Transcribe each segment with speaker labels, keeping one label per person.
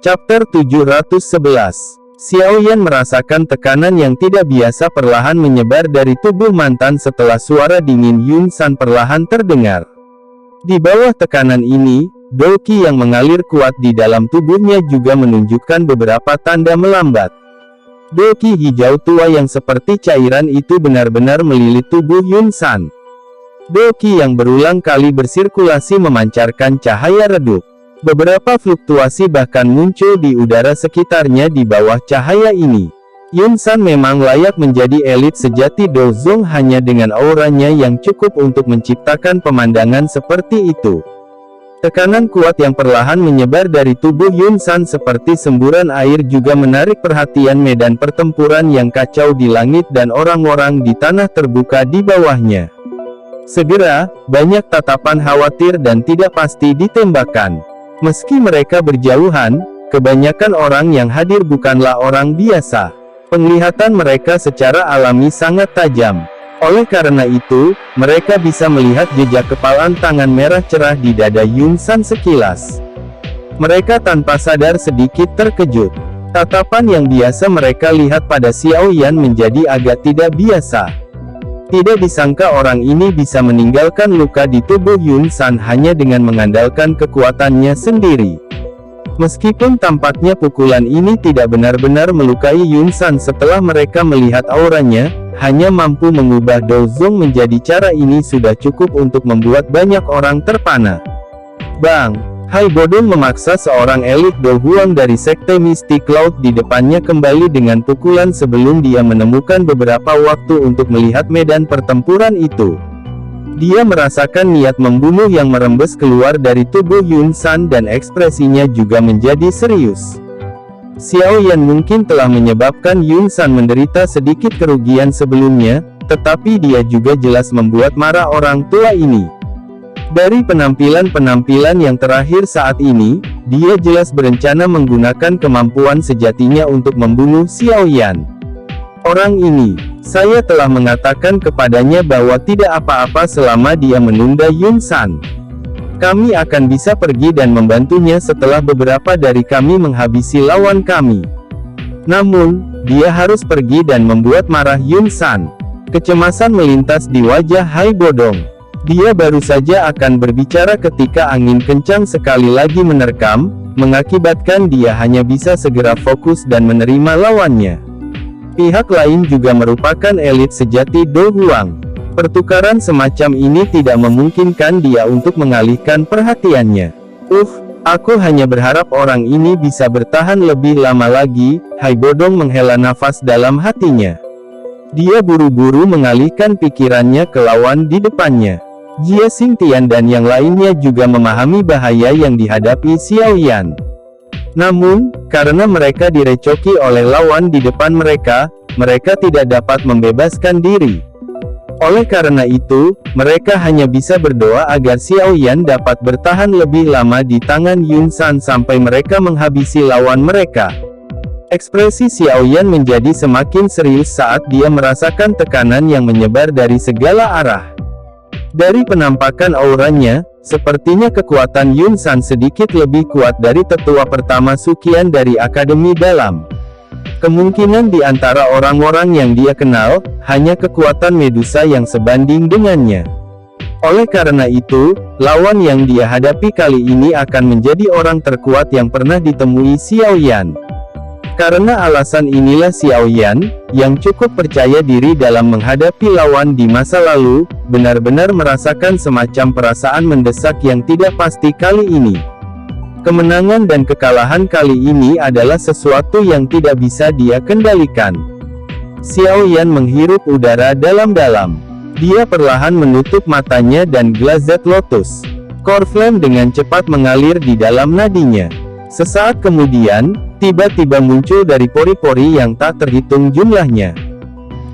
Speaker 1: Chapter 711. Xiaoyan merasakan tekanan yang tidak biasa perlahan menyebar dari tubuh mantan setelah suara dingin Yun San perlahan terdengar. Di bawah tekanan ini, Qi yang mengalir kuat di dalam tubuhnya juga menunjukkan beberapa tanda melambat. Qi hijau tua yang seperti cairan itu benar-benar melilit tubuh Yun San. Qi yang berulang kali bersirkulasi memancarkan cahaya redup. Beberapa fluktuasi bahkan muncul di udara sekitarnya di bawah cahaya ini. Yun San memang layak menjadi elit sejati Dozong hanya dengan auranya yang cukup untuk menciptakan pemandangan seperti itu. Tekanan kuat yang perlahan menyebar dari tubuh Yun San seperti semburan air juga menarik perhatian medan pertempuran yang kacau di langit dan orang-orang di tanah terbuka di bawahnya. Segera, banyak tatapan khawatir dan tidak pasti ditembakkan. Meski mereka berjauhan, kebanyakan orang yang hadir bukanlah orang biasa. Penglihatan mereka secara alami sangat tajam. Oleh karena itu, mereka bisa melihat jejak kepalan tangan merah cerah di dada Yun San sekilas. Mereka tanpa sadar sedikit terkejut. Tatapan yang biasa mereka lihat pada Xiaoyan menjadi agak tidak biasa. Tidak disangka orang ini bisa meninggalkan luka di tubuh Yun San hanya dengan mengandalkan kekuatannya sendiri. Meskipun tampaknya pukulan ini tidak benar-benar melukai Yun San setelah mereka melihat auranya, hanya mampu mengubah Dozong menjadi cara ini sudah cukup untuk membuat banyak orang terpana. Bang! Hai Bodong memaksa seorang elit Do Huang dari Sekte Mistik Laut di depannya kembali dengan pukulan sebelum dia menemukan beberapa waktu untuk melihat medan pertempuran itu. Dia merasakan niat membunuh yang merembes keluar dari tubuh Yun San dan ekspresinya juga menjadi serius. Xiaoyan mungkin telah menyebabkan Yun San menderita sedikit kerugian sebelumnya, tetapi dia juga jelas membuat marah orang tua ini. Dari penampilan-penampilan yang terakhir saat ini, dia jelas berencana menggunakan kemampuan sejatinya untuk membunuh Xiaoyan. Orang ini, saya telah mengatakan kepadanya bahwa tidak apa-apa selama dia menunda Yun San. Kami akan bisa pergi dan membantunya setelah beberapa dari kami menghabisi lawan kami. Namun, dia harus pergi dan membuat marah Yun San. Kecemasan melintas di wajah Hai Bodong. Dia baru saja akan berbicara ketika angin kencang sekali lagi menerkam, mengakibatkan dia hanya bisa segera fokus dan menerima lawannya. Pihak lain juga merupakan elit sejati Do Huang. Pertukaran semacam ini tidak memungkinkan dia untuk mengalihkan perhatiannya. Aku hanya berharap orang ini bisa bertahan lebih lama lagi, Hai Bodong menghela nafas dalam hatinya. Dia buru-buru mengalihkan pikirannya ke lawan di depannya. Jie Xingtian dan yang lainnya juga memahami bahaya yang dihadapi Xiaoyan. Namun, karena mereka direcoki oleh lawan di depan mereka, mereka tidak dapat membebaskan diri. Oleh karena itu, mereka hanya bisa berdoa agar Xiaoyan dapat bertahan lebih lama di tangan Yun San sampai mereka menghabisi lawan mereka. Ekspresi Xiaoyan menjadi semakin serius saat dia merasakan tekanan yang menyebar dari segala arah. Dari penampakan auranya, sepertinya kekuatan Yun San sedikit lebih kuat dari tetua pertama Sukian dari Akademi Dalam. Kemungkinan di antara orang-orang yang dia kenal, hanya kekuatan Medusa yang sebanding dengannya. Oleh karena itu, lawan yang dia hadapi kali ini akan menjadi orang terkuat yang pernah ditemui Xiaoyan. Karena alasan inilah Xiaoyan, yang cukup percaya diri dalam menghadapi lawan di masa lalu, benar-benar merasakan semacam perasaan mendesak yang tidak pasti kali ini. Kemenangan dan kekalahan kali ini adalah sesuatu yang tidak bisa dia kendalikan. Xiaoyan menghirup udara dalam-dalam. Dia perlahan menutup matanya dan Glazed Lotus Core Flame dengan cepat mengalir di dalam nadinya. Sesaat kemudian, tiba-tiba muncul dari pori-pori yang tak terhitung jumlahnya.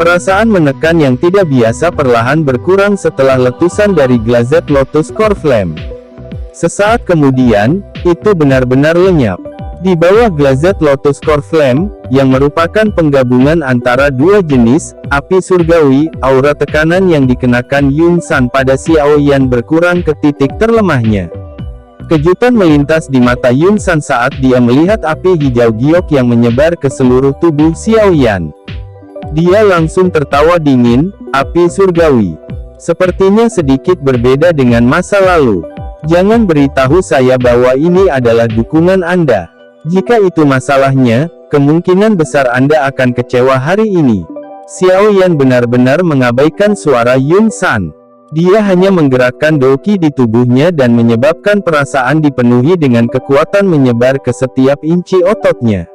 Speaker 1: Perasaan menekan yang tidak biasa perlahan berkurang setelah letusan dari Glazed Lotus Core Flame. Sesaat kemudian, itu benar-benar lenyap. Di bawah Glazed Lotus Core Flame, yang merupakan penggabungan antara dua jenis, api surgawi, aura tekanan yang dikenakan Yun San pada Xiaoyan berkurang ke titik terlemahnya. Kejutan melintas di mata Yun San saat dia melihat api hijau giok yang menyebar ke seluruh tubuh Xiao Yan. Dia langsung tertawa dingin, api surgawi. Sepertinya sedikit berbeda dengan masa lalu. Jangan beritahu saya bahwa ini adalah dukungan Anda. Jika itu masalahnya, kemungkinan besar Anda akan kecewa hari ini. Xiao Yan benar-benar mengabaikan suara Yun San. Dia hanya menggerakkan doki di tubuhnya dan menyebabkan perasaan dipenuhi dengan kekuatan menyebar ke setiap inci ototnya.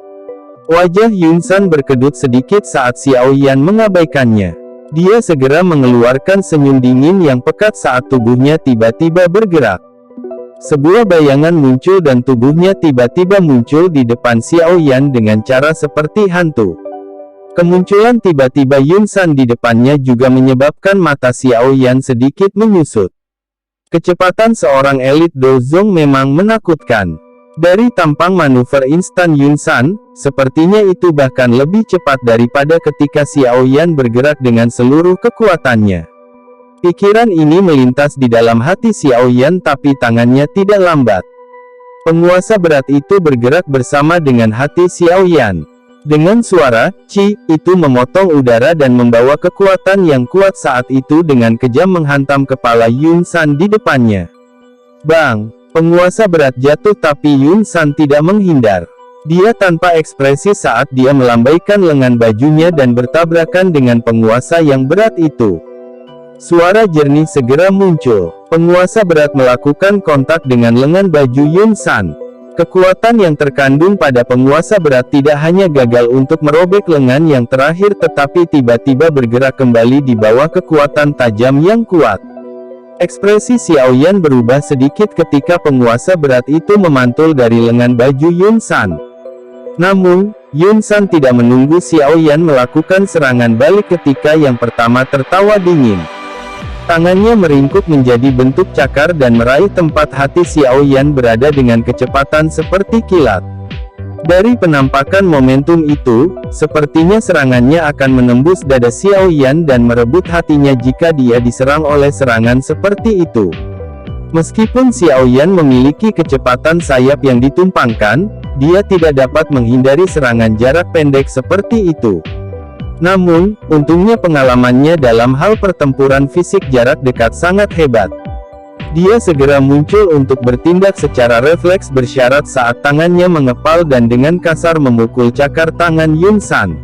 Speaker 1: Wajah Yun San berkedut sedikit saat Xiao Yan mengabaikannya. Dia segera mengeluarkan senyum dingin yang pekat saat tubuhnya tiba-tiba bergerak. Sebuah bayangan muncul dan tubuhnya tiba-tiba muncul di depan Xiao Yan dengan cara seperti hantu. Kemunculan tiba-tiba Yun San di depannya juga menyebabkan mata Xiao Yan sedikit menyusut. Kecepatan seorang elit Dozong memang menakutkan. Dari tampang manuver instan Yun San, sepertinya itu bahkan lebih cepat daripada ketika Xiao Yan bergerak dengan seluruh kekuatannya. Pikiran ini melintas di dalam hati Xiao Yan tapi tangannya tidak lambat. Penguasa berat itu bergerak bersama dengan hati Xiao Yan. Dengan suara, "Ci," itu memotong udara dan membawa kekuatan yang kuat saat itu dengan kejam menghantam kepala Yun San di depannya. Bang! Penguasa berat jatuh tapi Yun San tidak menghindar. Dia tanpa ekspresi saat dia melambaikan lengan bajunya dan bertabrakan dengan penguasa yang berat itu. Suara jernih segera muncul. Penguasa berat melakukan kontak dengan lengan baju Yun San. Kekuatan yang terkandung pada penguasa berat tidak hanya gagal untuk merobek lengan yang terakhir tetapi tiba-tiba bergerak kembali di bawah kekuatan tajam yang kuat. Ekspresi Xiao Yan berubah sedikit ketika penguasa berat itu memantul dari lengan baju Yun San. Namun, Yun San tidak menunggu Xiao Yan melakukan serangan balik ketika yang pertama tertawa dingin. Tangannya meringkuk menjadi bentuk cakar dan meraih tempat hati Xiao Yan berada dengan kecepatan seperti kilat. Dari penampakan momentum itu, sepertinya serangannya akan menembus dada Xiao Yan dan merebut hatinya jika dia diserang oleh serangan seperti itu. Meskipun Xiao Yan memiliki kecepatan sayap yang ditumpangkan, dia tidak dapat menghindari serangan jarak pendek seperti itu. Namun, untungnya pengalamannya dalam hal pertempuran fisik jarak dekat sangat hebat. Dia segera muncul untuk bertindak secara refleks bersyarat saat tangannya mengepal dan dengan kasar memukul cakar tangan Yun San.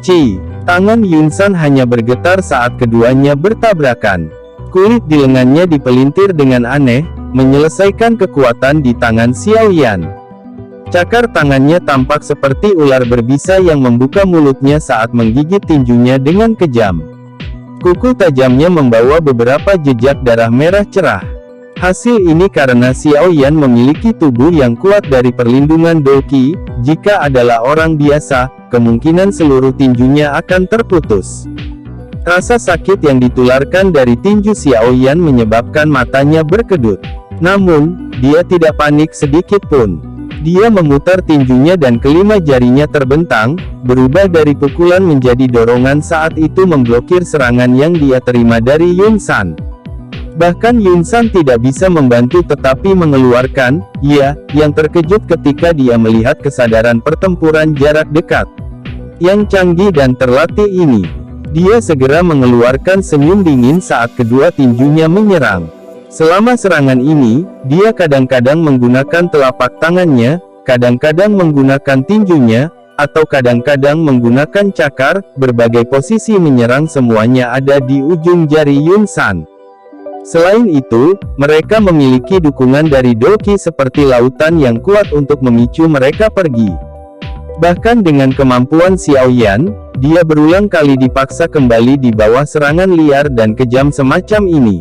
Speaker 1: Ci! Tangan Yun San hanya bergetar saat keduanya bertabrakan. Kulit di lengannya dipelintir dengan aneh, menyelesaikan kekuatan di tangan Xiao Yan. Cakar tangannya tampak seperti ular berbisa yang membuka mulutnya saat menggigit tinjunya dengan kejam. Kuku tajamnya membawa beberapa jejak darah merah cerah. Hasil ini karena Xiao Yan memiliki tubuh yang kuat dari perlindungan doki. Jika adalah orang biasa, kemungkinan seluruh tinjunya akan terputus. Rasa sakit yang ditularkan dari tinju Xiao Yan menyebabkan matanya berkedut. Namun, dia tidak panik sedikit pun. Dia memutar tinjunya dan kelima jarinya terbentang, berubah dari pukulan menjadi dorongan saat itu memblokir serangan yang dia terima dari Yun San. Bahkan Yun San tidak bisa membantu tetapi mengeluarkan, "Ya," yang terkejut ketika dia melihat kesadaran pertempuran jarak dekat yang canggih dan terlatih ini. Dia segera mengeluarkan senyum dingin saat kedua tinjunya menyerang. Selama serangan ini, dia kadang-kadang menggunakan telapak tangannya, kadang-kadang menggunakan tinjunya, atau kadang-kadang menggunakan cakar. Berbagai posisi menyerang semuanya ada di ujung jari Yun San. Selain itu, mereka memiliki dukungan dari doki seperti lautan yang kuat untuk memicu mereka pergi. Bahkan dengan kemampuan Xiao Yan, dia berulang kali dipaksa kembali di bawah serangan liar dan kejam semacam ini.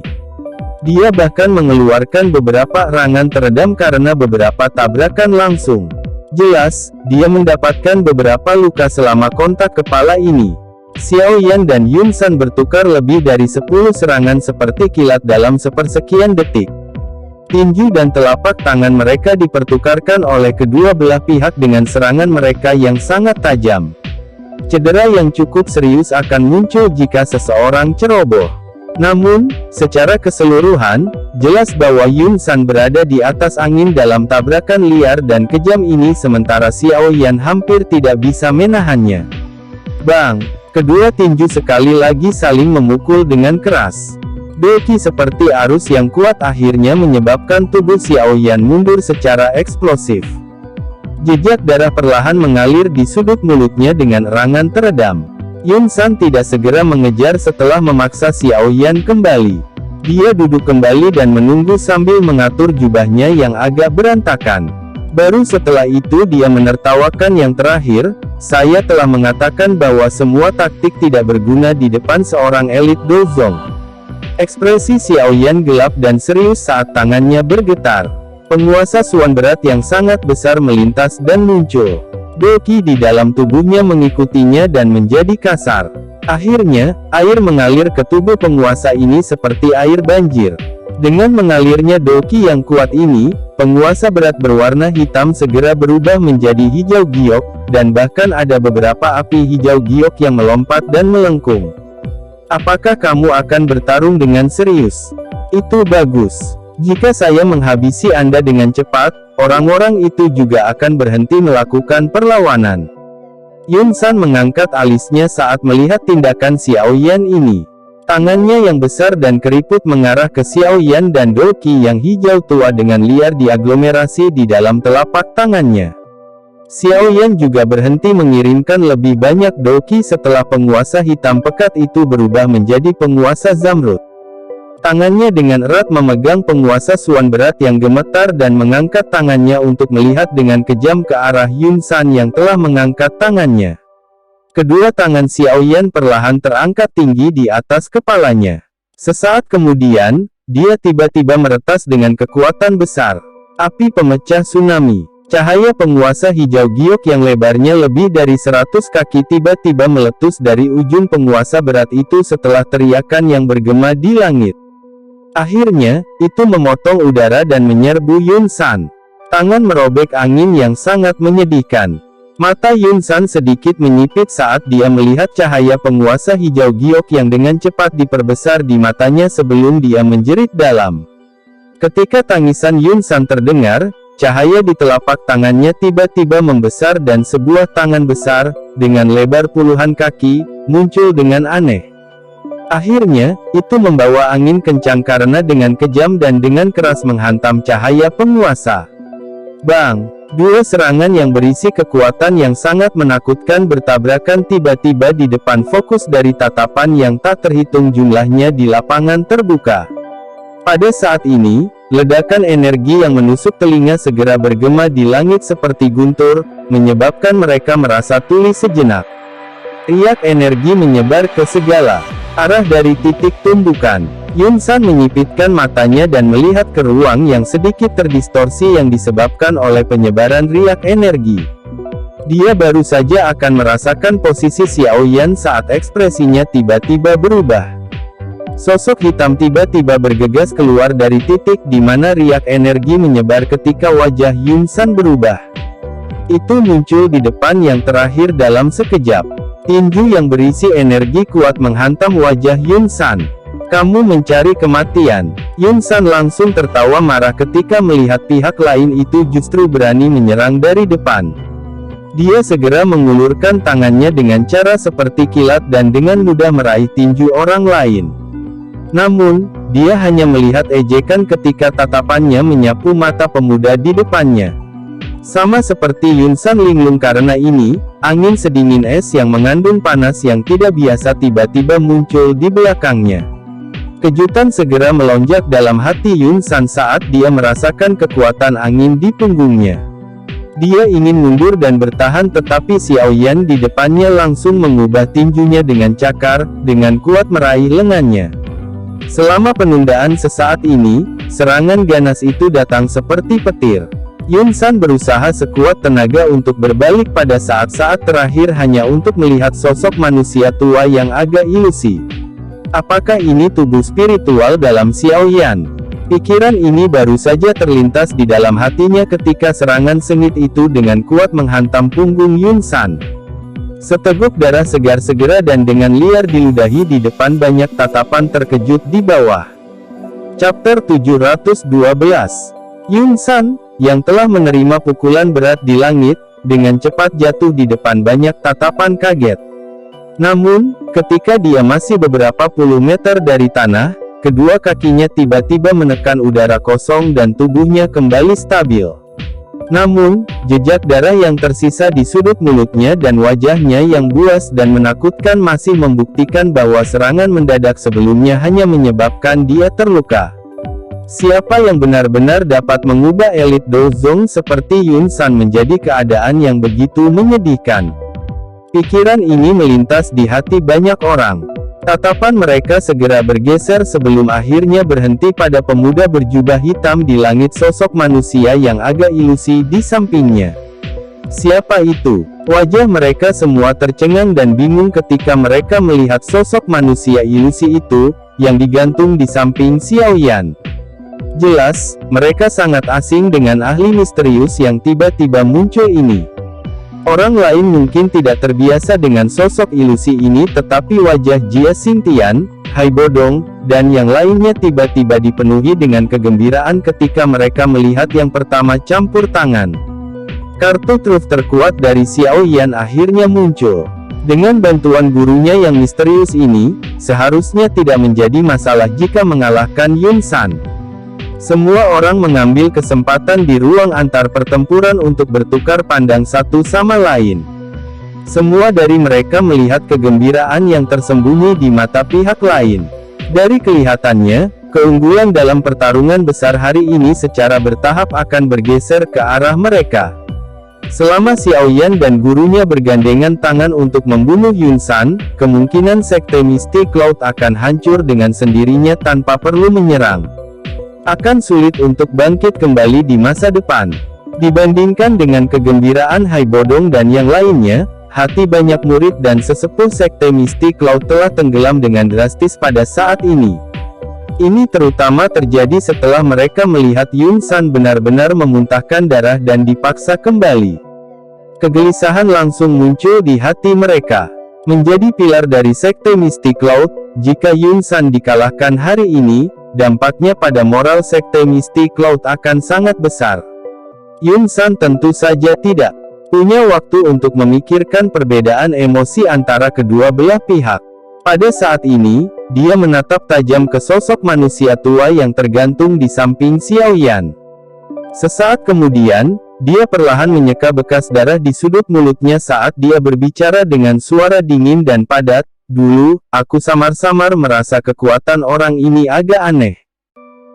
Speaker 1: Dia bahkan mengeluarkan beberapa erangan teredam karena beberapa tabrakan langsung. Jelas, dia mendapatkan beberapa luka selama kontak kepala ini. Xiao Yan dan Yun San bertukar lebih dari 10 serangan seperti kilat dalam sepersekian detik. Tinju dan telapak tangan mereka dipertukarkan oleh kedua belah pihak dengan serangan mereka yang sangat tajam. Cedera yang cukup serius akan muncul jika seseorang ceroboh. Namun, secara keseluruhan, jelas bahwa Yun San berada di atas angin dalam tabrakan liar dan kejam ini sementara Xiao Yan hampir tidak bisa menahannya. Bang! Kedua tinju sekali lagi saling memukul dengan keras. Doki seperti arus yang kuat akhirnya menyebabkan tubuh Xiao Yan mundur secara eksplosif. Jejak darah perlahan mengalir di sudut mulutnya dengan erangan teredam. Yun San tidak segera mengejar setelah memaksa Xiao Yan kembali. Dia duduk kembali dan menunggu sambil mengatur jubahnya yang agak berantakan. Baru setelah itu dia menertawakan yang terakhir, saya telah mengatakan bahwa semua taktik tidak berguna di depan seorang elit dozong. Ekspresi Xiao Yan gelap dan serius saat tangannya bergetar. Penguasa Suan berat yang sangat besar melintas dan muncul. Doki di dalam tubuhnya mengikutinya dan menjadi kasar. Akhirnya, air mengalir ke tubuh penguasa ini seperti air banjir. Dengan mengalirnya doki yang kuat ini, penguasa berat berwarna hitam segera berubah menjadi hijau giok, dan bahkan ada beberapa api hijau giok yang melompat dan melengkung. Apakah kamu akan bertarung dengan serius? Itu bagus. Jika saya menghabisi Anda dengan cepat, orang-orang itu juga akan berhenti melakukan perlawanan. Yun San mengangkat alisnya saat melihat tindakan Xiao Yan ini. Tangannya yang besar dan keriput mengarah ke Xiao Yan dan Doki yang hijau tua dengan liar diaglomerasi di dalam telapak tangannya. Xiao Yan juga berhenti mengirimkan lebih banyak Doki setelah penguasa hitam pekat itu berubah menjadi penguasa Zamrud. Tangannya dengan erat memegang penguasa Suan berat yang gemetar dan mengangkat tangannya untuk melihat dengan kejam ke arah Yun San yang telah mengangkat tangannya. Kedua tangan Xiao Yan perlahan terangkat tinggi di atas kepalanya. Sesaat kemudian, dia tiba-tiba meretas dengan kekuatan besar. Api pemecah tsunami. Cahaya penguasa hijau giok yang lebarnya lebih dari 100 kaki tiba-tiba meletus dari ujung penguasa berat itu setelah teriakan yang bergema di langit. Akhirnya, itu memotong udara dan menyerbu Yun San. Tangan merobek angin yang sangat menyedihkan. Mata Yun San sedikit menyipit saat dia melihat cahaya penguasa hijau giok yang dengan cepat diperbesar di matanya sebelum dia menjerit dalam. Ketika tangisan Yun San terdengar, cahaya di telapak tangannya tiba-tiba membesar dan sebuah tangan besar, dengan lebar puluhan kaki, muncul dengan aneh. Akhirnya, itu membawa angin kencang karena dengan kejam dan dengan keras menghantam cahaya penguasa. Bang! Dua serangan yang berisi kekuatan yang sangat menakutkan bertabrakan tiba-tiba di depan fokus dari tatapan yang tak terhitung jumlahnya di lapangan terbuka. Pada saat ini, ledakan energi yang menusuk telinga segera bergema di langit seperti guntur, menyebabkan mereka merasa tuli sejenak. Riak energi menyebar ke segala arah dari titik tumbukan. Yun San menyipitkan matanya dan melihat ke ruang yang sedikit terdistorsi yang disebabkan oleh penyebaran riak energi. Dia baru saja akan merasakan posisi Xiao Yan saat ekspresinya tiba-tiba berubah. Sosok hitam tiba-tiba bergegas keluar dari titik di mana riak energi menyebar ketika wajah Yun San berubah. Itu muncul di depan yang terakhir dalam sekejap. Tinju yang berisi energi kuat menghantam wajah Yun San. Kamu mencari kematian. Yun San langsung tertawa marah ketika melihat pihak lain itu justru berani menyerang dari depan. Dia segera mengulurkan tangannya dengan cara seperti kilat dan dengan mudah meraih tinju orang lain. Namun, dia hanya melihat ejekan ketika tatapannya menyapu mata pemuda di depannya. Sama seperti Yun San linglung karena ini, angin sedingin es yang mengandung panas yang tidak biasa tiba-tiba muncul di belakangnya. Kejutan segera melonjak dalam hati Yun San saat dia merasakan kekuatan angin di punggungnya. Dia ingin mundur dan bertahan tetapi Xiao Yan di depannya langsung mengubah tinjunya dengan cakar, dengan kuat meraih lengannya. Selama penundaan sesaat ini, serangan ganas itu datang seperti petir. Yun San berusaha sekuat tenaga untuk berbalik pada saat-saat terakhir hanya untuk melihat sosok manusia tua yang agak ilusi. Apakah ini tubuh spiritual dalam Xiao Yan? Pikiran ini baru saja terlintas di dalam hatinya ketika serangan sengit itu dengan kuat menghantam punggung Yun San. Seteguk darah segar segera dan dengan liar diludahi di depan banyak tatapan terkejut di bawah. Chapter 712. Yun San, yang telah menerima pukulan berat di langit, dengan cepat jatuh di depan banyak tatapan kaget. Namun, ketika dia masih beberapa puluh meter dari tanah, kedua kakinya tiba-tiba menekan udara kosong dan tubuhnya kembali stabil. Namun, jejak darah yang tersisa di sudut mulutnya dan wajahnya yang buas dan menakutkan masih membuktikan bahwa serangan mendadak sebelumnya hanya menyebabkan dia terluka. Siapa yang benar-benar dapat mengubah elit Dozong seperti Yun San menjadi keadaan yang begitu menyedihkan? Pikiran ini melintas di hati banyak orang. Tatapan mereka segera bergeser sebelum akhirnya berhenti pada pemuda berjubah hitam di langit, sosok manusia yang agak ilusi di sampingnya. Siapa itu? Wajah mereka semua tercengang dan bingung ketika mereka melihat sosok manusia ilusi itu, yang digantung di samping Xiao Yan. Jelas, mereka sangat asing dengan ahli misterius yang tiba-tiba muncul ini. Orang lain mungkin tidak terbiasa dengan sosok ilusi ini, tetapi wajah Jia Xingtian, Hai Bodong, dan yang lainnya tiba-tiba dipenuhi dengan kegembiraan ketika mereka melihat yang pertama campur tangan. Kartu truf terkuat dari Xiao Yan akhirnya muncul. Dengan bantuan gurunya yang misterius ini, seharusnya tidak menjadi masalah jika mengalahkan Yun San. Semua orang mengambil kesempatan di ruang antar pertempuran untuk bertukar pandang satu sama lain. Semua dari mereka melihat kegembiraan yang tersembunyi di mata pihak lain. Dari kelihatannya, keunggulan dalam pertarungan besar hari ini secara bertahap akan bergeser ke arah mereka. Selama Xiao Yan dan gurunya bergandengan tangan untuk membunuh Yun San, kemungkinan sekte Mystic Cloud akan hancur dengan sendirinya tanpa perlu menyerang. Akan sulit untuk bangkit kembali di masa depan. Dibandingkan dengan kegembiraan Hai Bodong dan yang lainnya, hati banyak murid dan sesepuh sekte Mystic Cloud telah tenggelam dengan drastis pada saat ini. Ini terutama terjadi setelah mereka melihat Yun San benar-benar memuntahkan darah dan dipaksa kembali. Kegelisahan langsung muncul di hati mereka. Menjadi pilar dari sekte Mystic Cloud, jika Yun San dikalahkan hari ini, dampaknya pada moral sekte Mystic Cloud akan sangat besar. Yun San tentu saja tidak punya waktu untuk memikirkan perbedaan emosi antara kedua belah pihak. Pada saat ini, dia menatap tajam ke sosok manusia tua yang tergantung di samping Xiao Yan. Sesaat kemudian, dia perlahan menyeka bekas darah di sudut mulutnya saat dia berbicara dengan suara dingin dan padat. Dulu, aku samar-samar merasa kekuatan orang ini agak aneh.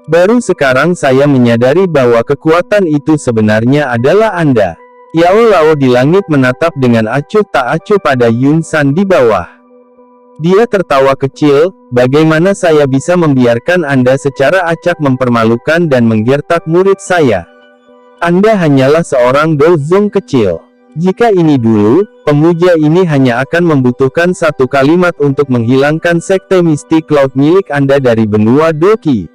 Speaker 1: Baru sekarang saya menyadari bahwa kekuatan itu sebenarnya adalah Anda. Yao Lao di langit menatap dengan acuh tak acuh pada Yun San di bawah. Dia tertawa kecil, bagaimana saya bisa membiarkan Anda secara acak mempermalukan dan menggertak murid saya? Anda hanyalah seorang Dozong kecil. Jika ini dulu, pemuja ini hanya akan membutuhkan satu kalimat untuk menghilangkan sekte Mystic Cloud milik Anda dari benua Doki.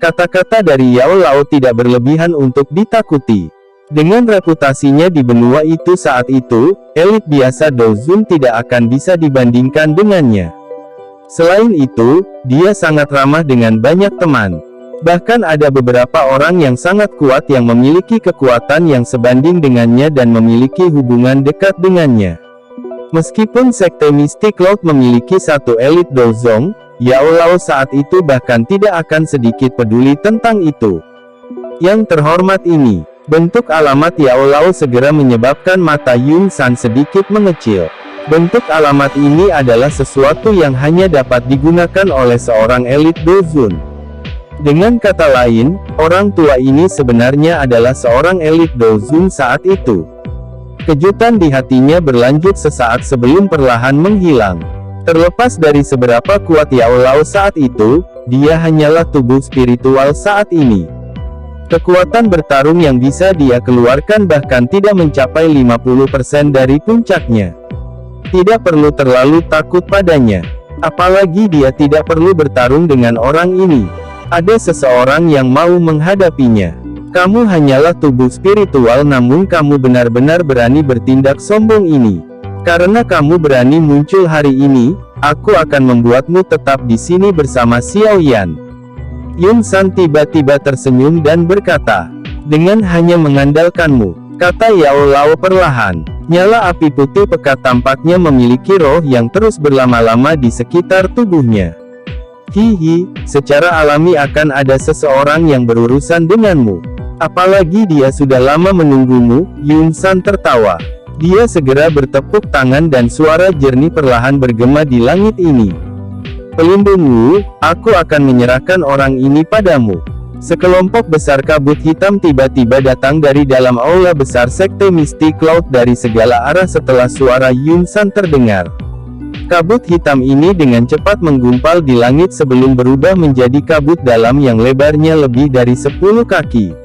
Speaker 1: Kata-kata dari Yao Lao tidak berlebihan untuk ditakuti. Dengan reputasinya di benua itu saat itu, elit biasa Dozun tidak akan bisa dibandingkan dengannya. Selain itu, dia sangat ramah dengan banyak teman. Bahkan ada beberapa orang yang sangat kuat yang memiliki kekuatan yang sebanding dengannya dan memiliki hubungan dekat dengannya. Meskipun sekte Mystic Cloud memiliki satu elit Dozong, Yao Lao saat itu bahkan tidak akan sedikit peduli tentang itu. Yang terhormat ini, bentuk alamat Yao Lao segera menyebabkan mata Yun San sedikit mengecil. Bentuk alamat ini adalah sesuatu yang hanya dapat digunakan oleh seorang elit Dozun. Dengan kata lain, orang tua ini sebenarnya adalah seorang elit Dozun saat itu. Kejutan di hatinya berlanjut sesaat sebelum perlahan menghilang. Terlepas dari seberapa kuat Yao Lao saat itu, dia hanyalah tubuh spiritual saat ini. Kekuatan bertarung yang bisa dia keluarkan bahkan tidak mencapai 50% dari puncaknya. Tidak perlu terlalu takut padanya. Apalagi dia tidak perlu bertarung dengan orang ini. Ada seseorang yang mau menghadapinya. Kamu hanyalah tubuh spiritual namun kamu benar-benar berani bertindak sombong ini. Karena kamu berani muncul hari ini, aku akan membuatmu tetap di sini bersama Xiao Yan. Yun San tiba-tiba tersenyum dan berkata, dengan hanya mengandalkanmu, kata Yao Lao perlahan. Nyala api putih pekat tampaknya memiliki roh yang terus berlama-lama di sekitar tubuhnya. Hihi, secara alami akan ada seseorang yang berurusan denganmu. Apalagi dia sudah lama menunggumu, Yun San tertawa. Dia segera bertepuk tangan dan suara jernih perlahan bergema di langit ini. Pelindung Wu, aku akan menyerahkan orang ini padamu. Sekelompok besar kabut hitam tiba-tiba datang dari dalam aula besar sekte Misty Cloud dari segala arah setelah suara Yun San terdengar. Kabut hitam ini dengan cepat menggumpal di langit sebelum berubah menjadi kabut dalam yang lebarnya lebih dari 10 kaki.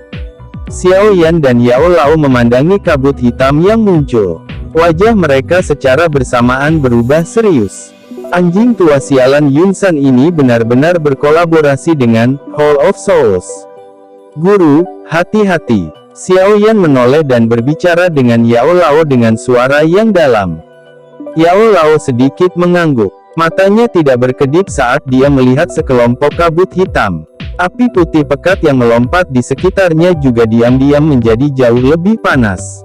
Speaker 1: Xiao Yan dan Yao Lao memandangi kabut hitam yang muncul. Wajah mereka secara bersamaan berubah serius. Anjing tua sialan Yun San ini benar-benar berkolaborasi dengan Hall of Souls. Guru, hati-hati. Xiao Yan menoleh dan berbicara dengan Yao Lao dengan suara yang dalam. Yao Lao sedikit mengangguk. Matanya tidak berkedip saat dia melihat sekelompok kabut hitam. Api putih pekat yang melompat di sekitarnya juga diam-diam menjadi jauh lebih panas.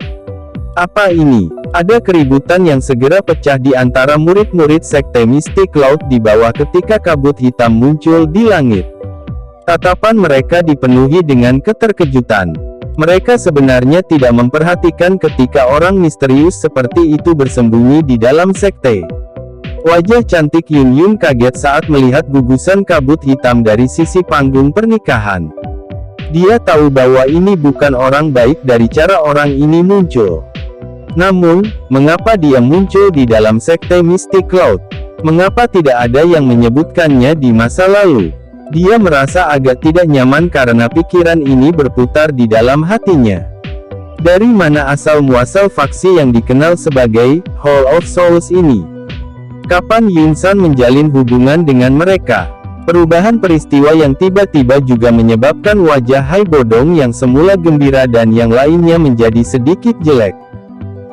Speaker 1: Apa ini? Ada keributan yang segera pecah di antara murid-murid sekte Misty Cloud di bawah ketika kabut hitam muncul di langit. Tatapan mereka dipenuhi dengan keterkejutan. Mereka sebenarnya tidak memperhatikan ketika orang misterius seperti itu bersembunyi di dalam sekte. Wajah cantik Yun Yun kaget saat melihat gugusan kabut hitam dari sisi panggung pernikahan. Dia tahu bahwa ini bukan orang baik dari cara orang ini muncul. Namun, mengapa dia muncul di dalam sekte Misty Cloud? Mengapa tidak ada yang menyebutkannya di masa lalu? Dia merasa agak tidak nyaman karena pikiran ini berputar di dalam hatinya. Dari mana asal-muasal faksi yang dikenal sebagai Hall of Souls ini? Kapan Yun San menjalin hubungan dengan mereka? Perubahan peristiwa yang tiba-tiba juga menyebabkan wajah Hai Bodong yang semula gembira dan yang lainnya menjadi sedikit jelek.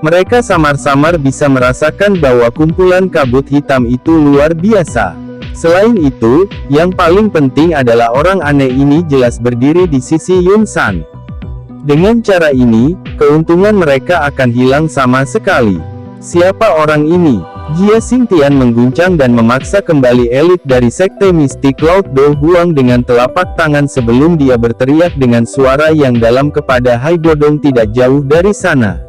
Speaker 1: Mereka samar-samar bisa merasakan bahwa kumpulan kabut hitam itu luar biasa. Selain itu, yang paling penting adalah orang aneh ini jelas berdiri di sisi Yun San. Dengan cara ini, keuntungan mereka akan hilang sama sekali. Siapa orang ini? Jia Xingtian mengguncang dan memaksa kembali elit dari sekte Misty Cloud Do Huang dengan telapak tangan sebelum dia berteriak dengan suara yang dalam kepada Hai Bodong tidak jauh dari sana.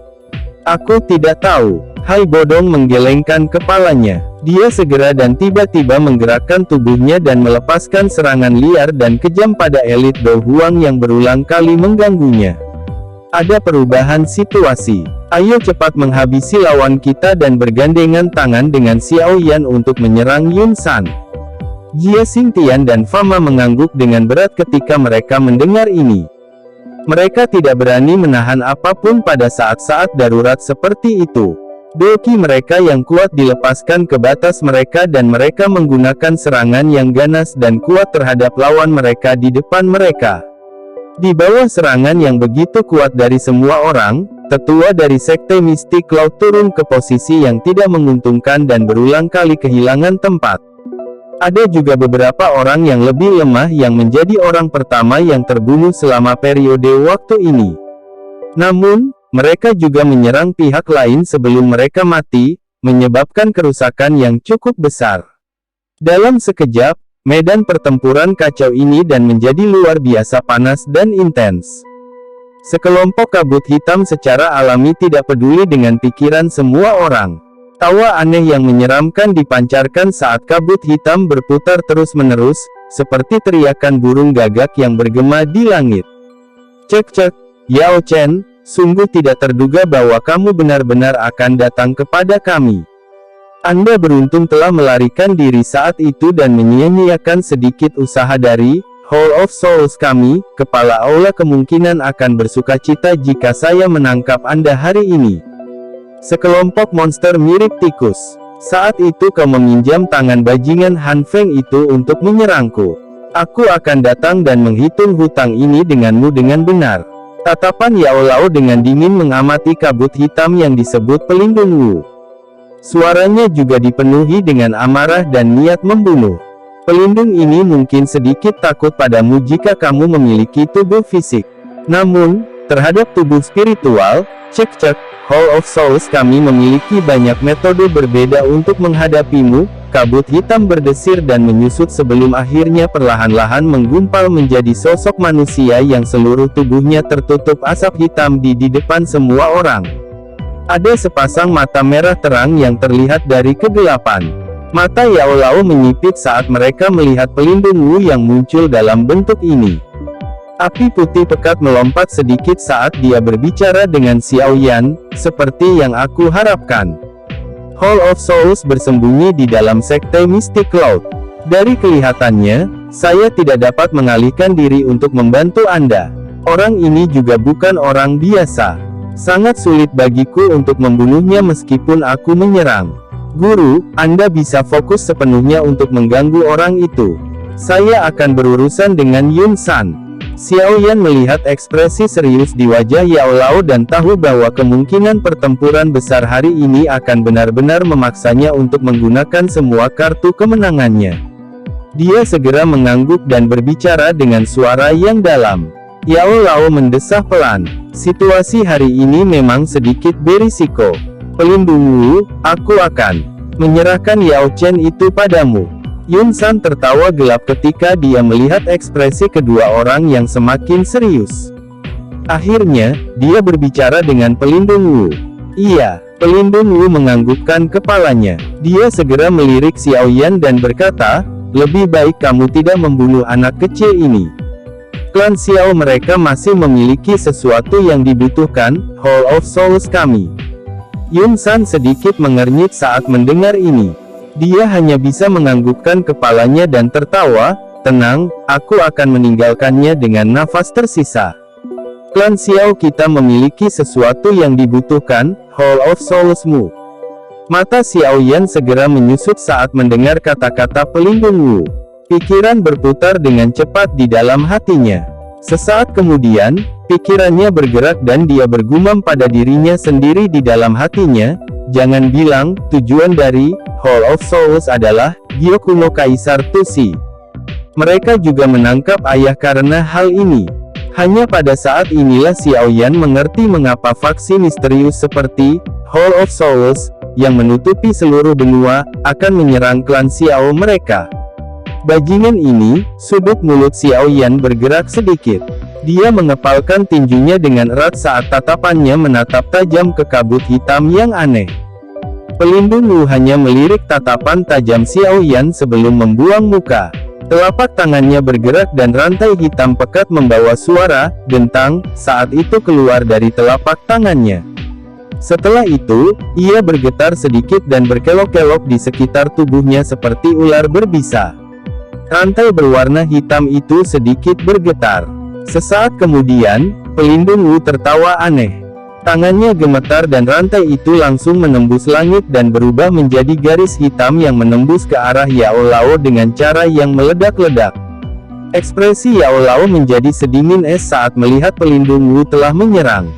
Speaker 1: Aku tidak tahu. Hai Bodong menggelengkan kepalanya. Dia segera dan tiba-tiba menggerakkan tubuhnya dan melepaskan serangan liar dan kejam pada elit Do Huang yang berulang kali mengganggunya. Ada perubahan situasi. Ayo cepat menghabisi lawan kita dan bergandengan tangan dengan Xiao Yan untuk menyerang Yun San. Jia Xingtian dan Fama mengangguk dengan berat ketika mereka mendengar ini. Mereka tidak berani menahan apapun pada saat-saat darurat seperti itu. Doki mereka yang kuat dilepaskan ke batas mereka dan mereka menggunakan serangan yang ganas dan kuat terhadap lawan mereka di depan mereka. Di bawah serangan yang begitu kuat dari semua orang, tetua dari sekte Misty Cloud turun ke posisi yang tidak menguntungkan dan berulang kali kehilangan tempat. Ada juga beberapa orang yang lebih lemah yang menjadi orang pertama yang terbunuh selama periode waktu ini. Namun, mereka juga menyerang pihak lain sebelum mereka mati, menyebabkan kerusakan yang cukup besar. Dalam sekejap, medan pertempuran kacau ini dan menjadi luar biasa panas dan intens. Sekelompok kabut hitam secara alami tidak peduli dengan pikiran semua orang. Tawa aneh yang menyeramkan dipancarkan saat kabut hitam berputar terus-menerus, seperti teriakan burung gagak yang bergema di langit. Cek-cek, Yao Chen, sungguh tidak terduga bahwa kamu benar-benar akan datang kepada kami. Anda beruntung telah melarikan diri saat itu dan menyia-nyiakan sedikit usaha dari Hall of Souls kami. Kepala aula kemungkinan akan bersukacita jika saya menangkap Anda hari ini. Sekelompok monster mirip tikus. Saat itu kau meminjam tangan bajingan Han Feng itu untuk menyerangku. Aku akan datang dan menghitung hutang ini denganmu dengan benar. Tatapan Yao Lao dengan dingin mengamati kabut hitam yang disebut pelindung Wu. Suaranya juga dipenuhi dengan amarah dan niat membunuh. Pelindung ini mungkin sedikit takut padamu jika kamu memiliki tubuh fisik. Namun, terhadap tubuh spiritual, cek-cek, Hall of Souls kami memiliki banyak metode berbeda untuk menghadapimu. Kabut hitam berdesir dan menyusut sebelum akhirnya perlahan-lahan menggumpal menjadi sosok manusia yang seluruh tubuhnya tertutup asap hitam di depan semua orang. Ada sepasang mata merah terang yang terlihat dari kegelapan. Mata Yao Lao menyipit saat mereka melihat pelindung Wu yang muncul dalam bentuk ini. Api putih pekat melompat sedikit saat dia berbicara dengan Xiao Yan, seperti yang aku harapkan. Hall of Souls bersembunyi di dalam sekte Mystic Cloud. Dari kelihatannya, saya tidak dapat mengalihkan diri untuk membantu Anda. Orang ini juga bukan orang biasa. Sangat sulit bagiku untuk membunuhnya meskipun aku menyerang. Guru, Anda bisa fokus sepenuhnya untuk mengganggu orang itu. Saya akan berurusan dengan Yun San. Xiao Yan melihat ekspresi serius di wajah Yao Lao dan tahu bahwa kemungkinan pertempuran besar hari ini akan benar-benar memaksanya untuk menggunakan semua kartu kemenangannya. Dia segera mengangguk dan berbicara dengan suara yang dalam. Yao Lao mendesah pelan. Situasi hari ini memang sedikit berisiko. Pelindung Wu, aku akan menyerahkan Yao Chen itu padamu. Yun San tertawa gelap ketika dia melihat ekspresi kedua orang yang semakin serius. Akhirnya, dia berbicara dengan pelindung Wu. Iya, pelindung Wu menganggukkan kepalanya. Dia segera melirik Xiao Yan dan berkata, lebih baik kamu tidak membunuh anak kecil ini. Klan Xiao mereka masih memiliki sesuatu yang dibutuhkan, Hall of Souls kami. Yun San sedikit mengernyit saat mendengar ini. Dia hanya bisa menganggukkan kepalanya dan tertawa, tenang, aku akan meninggalkannya dengan nafas tersisa. Klan Xiao kita memiliki sesuatu yang dibutuhkan, Hall of Souls-mu. Mata Xiao Yan segera menyusut saat mendengar kata-kata pelindung Wu. Pikiran berputar dengan cepat di dalam hatinya. Sesaat kemudian, pikirannya bergerak dan dia bergumam pada dirinya sendiri di dalam hatinya, jangan bilang, tujuan dari Hall of Souls adalah Gyoku no Kaisar Tushi. Mereka juga menangkap ayah karena hal ini. Hanya pada saat inilah Xiao Yan mengerti mengapa faksi misterius seperti Hall of Souls, yang menutupi seluruh benua, akan menyerang klan Xiao mereka. Bajingan ini, sudut mulut Xiao Yan bergerak sedikit. Dia mengepalkan tinjunya dengan erat saat tatapannya menatap tajam ke kabut hitam yang aneh. Pelindung Wu hanya melirik tatapan tajam Xiao Yan sebelum membuang muka. Telapak tangannya bergerak dan rantai hitam pekat membawa suara gentang saat itu keluar dari telapak tangannya. Setelah itu, ia bergetar sedikit dan berkelok-kelok di sekitar tubuhnya seperti ular berbisa. Rantai berwarna hitam itu sedikit bergetar. Sesaat kemudian, pelindung Wu tertawa aneh. Tangannya gemetar dan rantai itu langsung menembus langit dan berubah menjadi garis hitam yang menembus ke arah Yao Lao dengan cara yang meledak-ledak. Ekspresi Yao Lao menjadi sedingin es saat melihat pelindung Wu telah menyerang.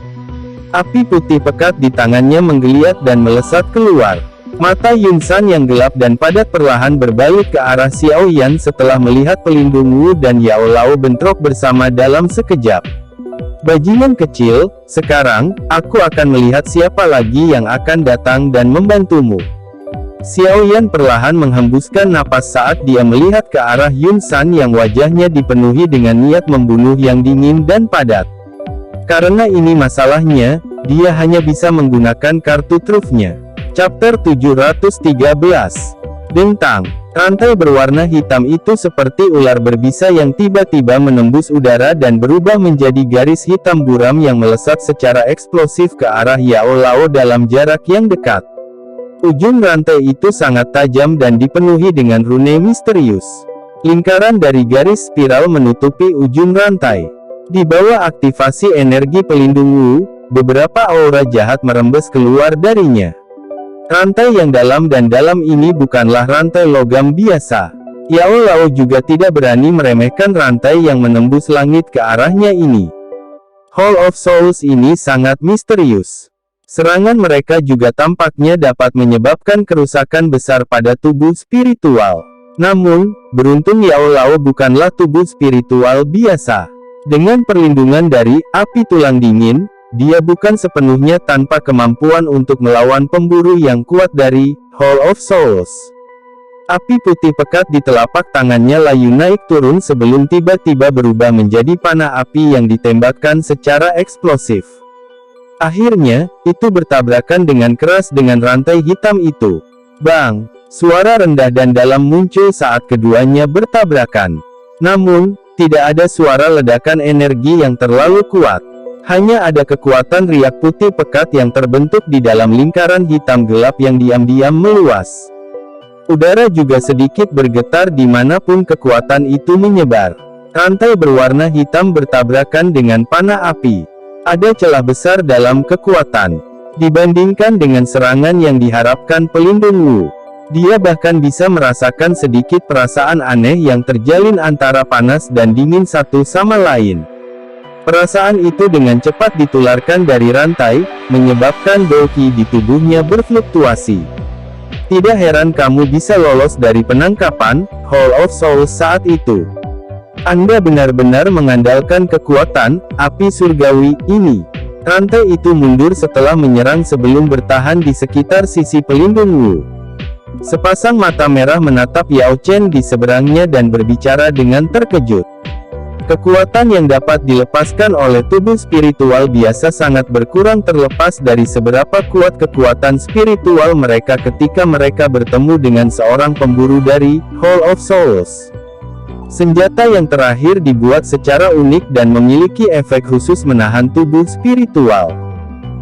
Speaker 1: Api putih pekat di tangannya menggeliat dan melesat keluar. Mata Yun San yang gelap dan padat perlahan berbalik ke arah Xiao Yan setelah melihat pelindung Wu dan Yao Lao bentrok bersama dalam sekejap. Bajingan kecil, sekarang, aku akan melihat siapa lagi yang akan datang dan membantumu. Xiao Yan perlahan menghembuskan napas saat dia melihat ke arah Yun San yang wajahnya dipenuhi dengan niat membunuh yang dingin dan padat. Karena ini masalahnya, dia hanya bisa menggunakan kartu trufnya. Chapter 713. Dentang. Rantai berwarna hitam itu seperti ular berbisa yang tiba-tiba menembus udara dan berubah menjadi garis hitam buram yang melesat secara eksplosif ke arah Yao Lao dalam jarak yang dekat. Ujung rantai itu sangat tajam dan dipenuhi dengan rune misterius. Lingkaran dari garis spiral menutupi ujung rantai. Di bawah aktivasi energi pelindung Wu, beberapa aura jahat merembes keluar darinya. Rantai yang dalam dan dalam ini bukanlah rantai logam biasa. Yao Lao juga tidak berani meremehkan rantai yang menembus langit ke arahnya ini. Hall of Souls ini sangat misterius. Serangan mereka juga tampaknya dapat menyebabkan kerusakan besar pada tubuh spiritual. Namun, beruntung Yao Lao bukanlah tubuh spiritual biasa. Dengan perlindungan dari api tulang dingin, dia bukan sepenuhnya tanpa kemampuan untuk melawan pemburu yang kuat dari Hall of Souls. Api putih pekat di telapak tangannya layu naik turun sebelum tiba-tiba berubah menjadi panah api yang ditembakkan secara eksplosif. Akhirnya, itu bertabrakan dengan keras dengan rantai hitam itu. Bang! Suara rendah dan dalam muncul saat keduanya bertabrakan. Namun, tidak ada suara ledakan energi yang terlalu kuat. Hanya ada kekuatan riak putih pekat yang terbentuk di dalam lingkaran hitam gelap yang diam-diam meluas. Udara juga sedikit bergetar dimanapun kekuatan itu menyebar. Rantai berwarna hitam bertabrakan dengan panah api. Ada celah besar dalam kekuatan. Dibandingkan dengan serangan yang diharapkan pelindung Wu, dia bahkan bisa merasakan sedikit perasaan aneh yang terjalin antara panas dan dingin satu sama lain. Perasaan itu dengan cepat ditularkan dari rantai, menyebabkan Doki di tubuhnya berfluktuasi. Tidak heran kamu bisa lolos dari penangkapan Hall of Souls saat itu. Anda benar-benar mengandalkan kekuatan api surgawi ini. Rantai itu mundur setelah menyerang sebelum bertahan di sekitar sisi pelindung Wu. Sepasang mata merah menatap Yao Chen di seberangnya dan berbicara dengan terkejut. Kekuatan yang dapat dilepaskan oleh tubuh spiritual biasa sangat berkurang terlepas dari seberapa kuat kekuatan spiritual mereka ketika mereka bertemu dengan seorang pemburu dari Hall of Souls. Senjata yang terakhir dibuat secara unik dan memiliki efek khusus menahan tubuh spiritual.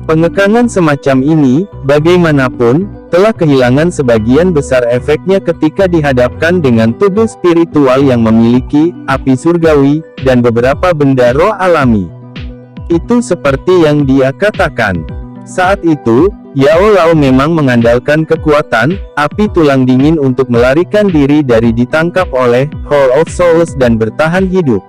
Speaker 1: Pengekangan semacam ini, bagaimanapun, telah kehilangan sebagian besar efeknya ketika dihadapkan dengan tubuh spiritual yang memiliki api surgawi dan beberapa benda roh alami. Itu seperti yang dia katakan. Saat itu, Yao Lao memang mengandalkan kekuatan api tulang dingin untuk melarikan diri dari ditangkap oleh Hall of Souls dan bertahan hidup.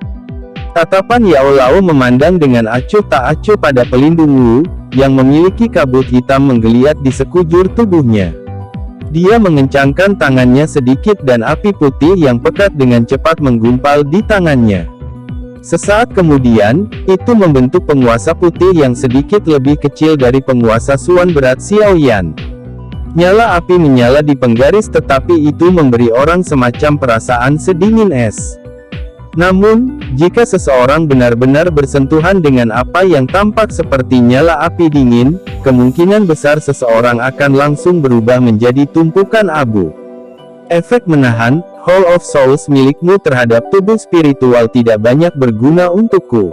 Speaker 1: Tatapan Yao Lao memandang dengan acuh tak acuh pada pelindung Wu, yang memiliki kabut hitam menggeliat di sekujur tubuhnya. Dia mengencangkan tangannya sedikit dan api putih yang pekat dengan cepat menggumpal di tangannya. Sesaat kemudian, itu membentuk penguasa putih yang sedikit lebih kecil dari penguasa Suan berat Xiaoyan. Nyala api menyala di penggaris tetapi itu memberi orang semacam perasaan sedingin es. Namun, jika seseorang benar-benar bersentuhan dengan apa yang tampak seperti nyala api dingin, kemungkinan besar seseorang akan langsung berubah menjadi tumpukan abu. Efek menahan Hall of Souls milikmu terhadap tubuh spiritual tidak banyak berguna untukku.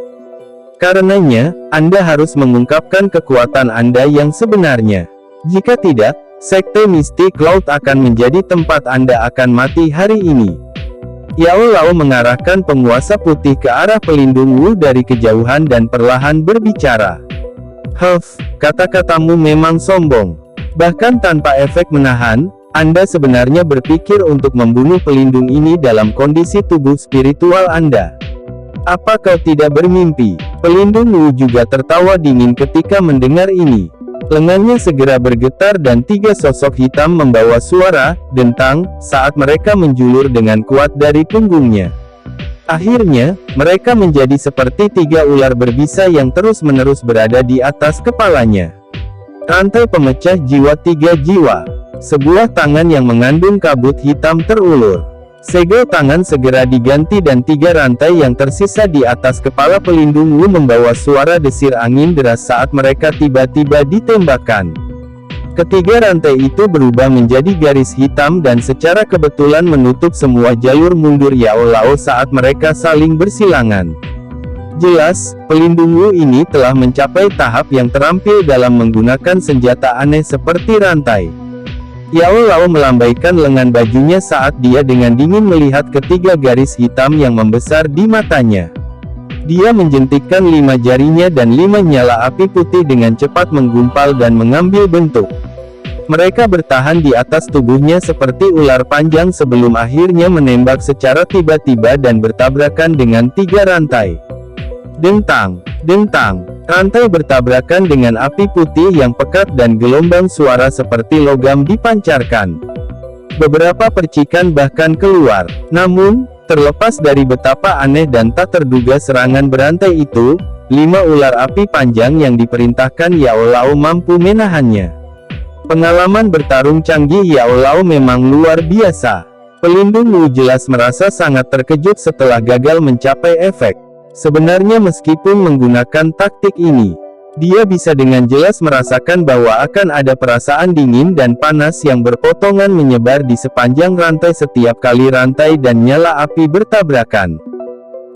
Speaker 1: Karenanya, Anda harus mengungkapkan kekuatan Anda yang sebenarnya. Jika tidak, Sekte Mistik Cloud akan menjadi tempat Anda akan mati hari ini. Yao Lao mengarahkan penguasa putih ke arah pelindung Wu dari kejauhan dan perlahan berbicara. Kata-katamu memang sombong. Bahkan tanpa efek menahan, Anda sebenarnya berpikir untuk membunuh pelindung ini dalam kondisi tubuh spiritual Anda. Apa kau tidak bermimpi? Pelindung Wu juga tertawa dingin ketika mendengar ini. Lengannya segera bergetar dan tiga sosok hitam membawa suara dentang saat mereka menjulur dengan kuat dari punggungnya. Akhirnya, mereka menjadi seperti tiga ular berbisa yang terus-menerus berada di atas kepalanya. Rantai pemecah jiwa tiga jiwa. Sebuah tangan yang mengandung kabut hitam terulur. Segel tangan segera diganti dan tiga rantai yang tersisa di atas kepala pelindung Wu membawa suara desir angin deras saat mereka tiba-tiba ditembakkan. Ketiga rantai itu berubah menjadi garis hitam dan secara kebetulan menutup semua jalur mundur Yao Lao saat mereka saling bersilangan. Jelas, pelindung Wu ini telah mencapai tahap yang terampil dalam menggunakan senjata aneh seperti rantai. Yao Lao melambaikan lengan bajunya saat dia dengan dingin melihat ketiga garis hitam yang membesar di matanya. Dia menjentikkan 5 jarinya dan 5 nyala api putih dengan cepat menggumpal dan mengambil bentuk. Mereka bertahan di atas tubuhnya seperti ular panjang sebelum akhirnya menembak secara tiba-tiba dan bertabrakan dengan tiga rantai. Dentang, dentang. Rantai bertabrakan dengan api putih yang pekat dan gelombang suara seperti logam dipancarkan. Beberapa percikan bahkan keluar. Namun, terlepas dari betapa aneh dan tak terduga serangan berantai itu, 5 ular api panjang yang diperintahkan Yao Lao mampu menahannya. Pengalaman bertarung canggih Yao Lao memang luar biasa. Pelindung Wu jelas merasa sangat terkejut setelah gagal mencapai efek. Sebenarnya meskipun menggunakan taktik ini, dia bisa dengan jelas merasakan bahwa akan ada perasaan dingin dan panas yang berpotongan menyebar di sepanjang rantai setiap kali rantai dan nyala api bertabrakan.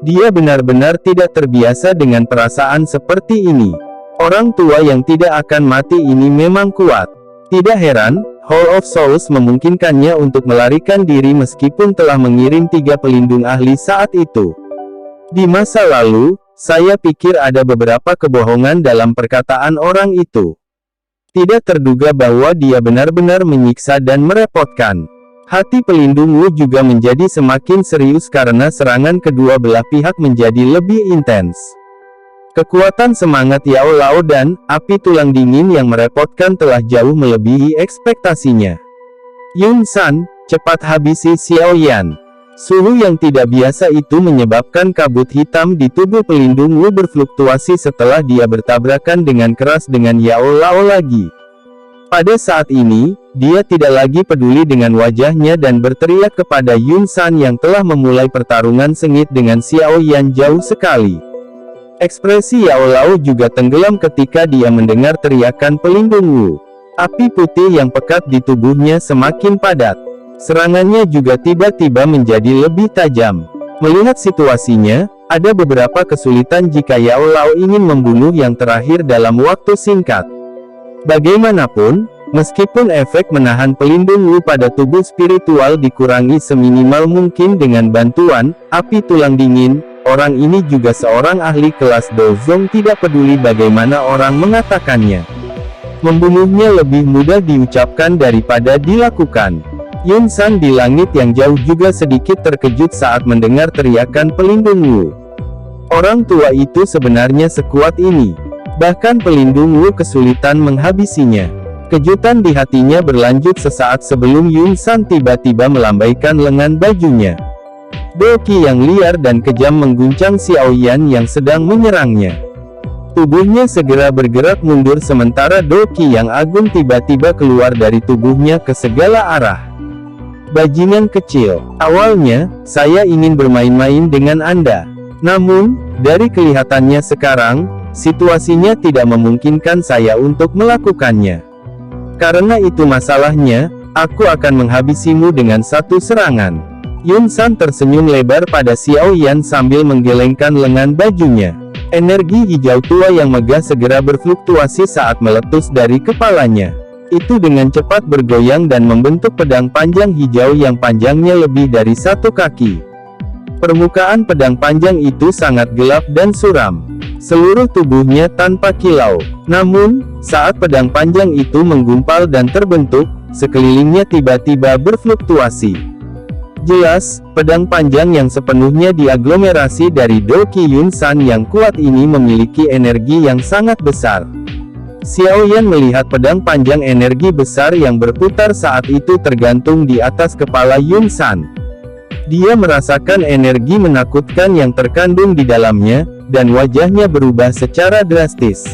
Speaker 1: Dia benar-benar tidak terbiasa dengan perasaan seperti ini. Orang tua yang tidak akan mati ini memang kuat. Tidak heran, Hall of Souls memungkinkannya untuk melarikan diri meskipun telah mengirim 3 pelindung ahli saat itu. Di masa lalu, saya pikir ada beberapa kebohongan dalam perkataan orang itu. Tidak terduga bahwa dia benar-benar menyiksa dan merepotkan. Hati pelindung Wu juga menjadi semakin serius karena serangan kedua belah pihak menjadi lebih intens. Kekuatan semangat Yao Lao dan api tulang dingin yang merepotkan telah jauh melebihi ekspektasinya. Yun San, cepat habisi Xiao Yan. Suhu yang tidak biasa itu menyebabkan kabut hitam di tubuh pelindung Wu berfluktuasi setelah dia bertabrakan dengan keras dengan Yao Lao lagi. Pada saat ini, dia tidak lagi peduli dengan wajahnya dan berteriak kepada Yun San yang telah memulai pertarungan sengit dengan Xiao Yan jauh sekali. Ekspresi Yao Lao juga tenggelam ketika dia mendengar teriakan pelindung Wu. Api putih yang pekat di tubuhnya semakin padat. Serangannya juga tiba-tiba menjadi lebih tajam. Melihat situasinya, ada beberapa kesulitan jika Yao Lao ingin membunuh yang terakhir dalam waktu singkat. Bagaimanapun, meskipun efek menahan pelindung Wu pada tubuh spiritual dikurangi seminimal mungkin dengan bantuan api tulang dingin, orang ini juga seorang ahli kelas Dozong tidak peduli bagaimana orang mengatakannya. Membunuhnya lebih mudah diucapkan daripada dilakukan. Yun San di langit yang jauh juga sedikit terkejut saat mendengar teriakan pelindung Wu. Orang tua itu sebenarnya sekuat ini. Bahkan pelindung Wu kesulitan menghabisinya. Kejutan di hatinya berlanjut sesaat sebelum Yun San tiba-tiba melambaikan lengan bajunya. Doki yang liar dan kejam mengguncang Xiao Yan yang sedang menyerangnya. Tubuhnya segera bergerak mundur sementara Doki yang agung tiba-tiba keluar dari tubuhnya ke segala arah. Bajingan kecil, awalnya, saya ingin bermain-main dengan Anda. Namun, dari kelihatannya sekarang, situasinya tidak memungkinkan saya untuk melakukannya. Karena itu masalahnya, aku akan menghabisimu dengan satu serangan. Yun San tersenyum lebar pada Xiao Yan sambil menggelengkan lengan bajunya. Energi hijau tua yang megah segera berfluktuasi saat meletus dari kepalanya. Itu dengan cepat bergoyang dan membentuk pedang panjang hijau yang panjangnya lebih dari 1 kaki. Permukaan pedang panjang itu sangat gelap dan suram. Seluruh tubuhnya tanpa kilau. Namun, saat pedang panjang itu menggumpal dan terbentuk, sekelilingnya tiba-tiba berfluktuasi. Jelas, pedang panjang yang sepenuhnya diaglomerasi dari Doki Yun San yang kuat ini memiliki energi yang sangat besar. Xiao Yan melihat pedang panjang energi besar yang berputar saat itu tergantung di atas kepala Yun San. Dia merasakan energi menakutkan yang terkandung di dalamnya, dan wajahnya berubah secara drastis.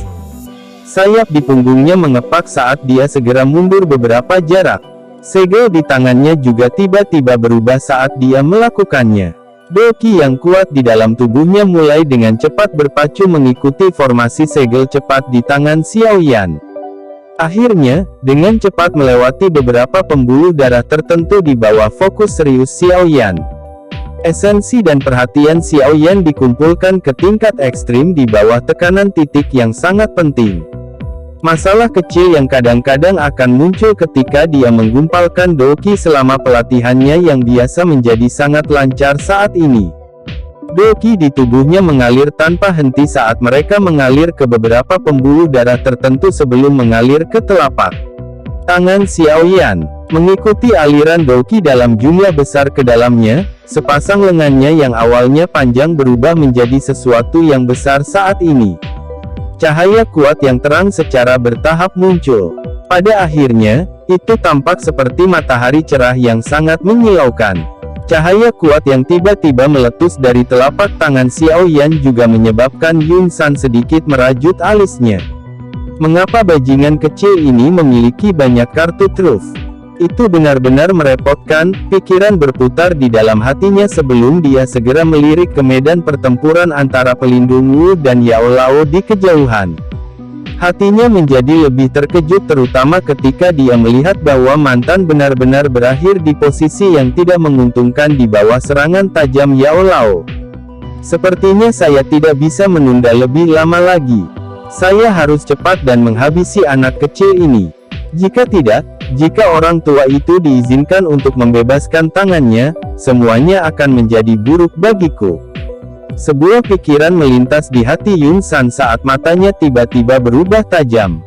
Speaker 1: Sayap di punggungnya mengepak saat dia segera mundur beberapa jarak. Segel di tangannya juga tiba-tiba berubah saat dia melakukannya. Doki yang kuat di dalam tubuhnya mulai dengan cepat berpacu mengikuti formasi segel cepat di tangan Xiao Yan. Akhirnya, dengan cepat melewati beberapa pembuluh darah tertentu di bawah fokus serius Xiao Yan. Esensi dan perhatian Xiao Yan dikumpulkan ke tingkat ekstrim di bawah tekanan titik yang sangat penting. Masalah kecil yang kadang-kadang akan muncul ketika dia menggumpalkan Doki selama pelatihannya yang biasa menjadi sangat lancar saat ini. Doki di tubuhnya mengalir tanpa henti saat mereka mengalir ke beberapa pembuluh darah tertentu sebelum mengalir ke telapak tangan Xiao Yan. Mengikuti aliran Doki dalam jumlah besar ke dalamnya, sepasang lengannya yang awalnya panjang berubah menjadi sesuatu yang besar saat ini. Cahaya kuat yang terang secara bertahap muncul. Pada akhirnya, itu tampak seperti matahari cerah yang sangat menyilaukan. Cahaya kuat yang tiba-tiba meletus dari telapak tangan Xiao Yan juga menyebabkan Yun San sedikit merajut alisnya. Mengapa bajingan kecil ini memiliki banyak kartu truf? Itu benar-benar merepotkan, pikiran berputar di dalam hatinya sebelum dia segera melirik ke medan pertempuran antara pelindung Wu dan Yao Lao di kejauhan. Hatinya menjadi lebih terkejut terutama ketika dia melihat bahwa mantan benar-benar berakhir di posisi yang tidak menguntungkan di bawah serangan tajam Yao Lao. Sepertinya saya tidak bisa menunda lebih lama lagi. Saya harus cepat dan menghabisi anak kecil ini. Jika tidak, jika orang tua itu diizinkan untuk membebaskan tangannya, semuanya akan menjadi buruk bagiku. Sebuah pikiran melintas di hati Yun San saat matanya tiba-tiba berubah tajam.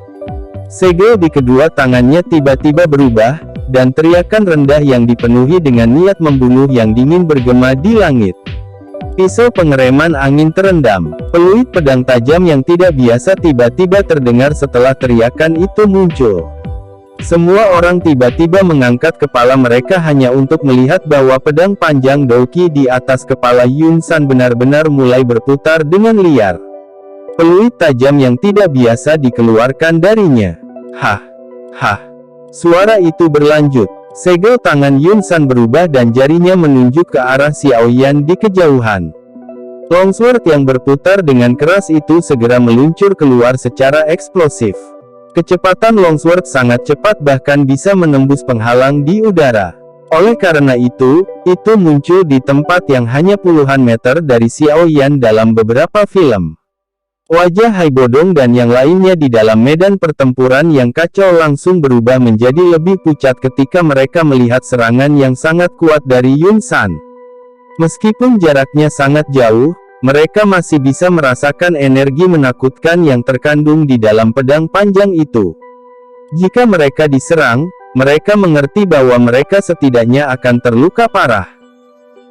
Speaker 1: Segel di kedua tangannya tiba-tiba berubah, dan teriakan rendah yang dipenuhi dengan niat membunuh yang dingin bergema di langit. Pisau pengereman angin terendam. Peluit pedang tajam yang tidak biasa tiba-tiba terdengar setelah teriakan itu muncul. Semua orang tiba-tiba mengangkat kepala mereka hanya untuk melihat bahwa pedang panjang Douki di atas kepala Yun San benar-benar mulai berputar dengan liar. Peluit tajam yang tidak biasa dikeluarkan darinya. Hah! Hah! Suara itu berlanjut. Segel tangan Yun San berubah dan jarinya menunjuk ke arah Xiao Yan di kejauhan. Longsword yang berputar dengan keras itu segera meluncur keluar secara eksplosif. Kecepatan longsword sangat cepat bahkan bisa menembus penghalang di udara. Oleh karena itu muncul di tempat yang hanya puluhan meter dari Xiao Yan dalam beberapa film. Wajah Hai Bodong dan yang lainnya di dalam medan pertempuran yang kacau langsung berubah menjadi lebih pucat ketika mereka melihat serangan yang sangat kuat dari Yun San. Meskipun jaraknya sangat jauh, mereka masih bisa merasakan energi menakutkan yang terkandung di dalam pedang panjang itu. Jika mereka diserang, mereka mengerti bahwa mereka setidaknya akan terluka parah.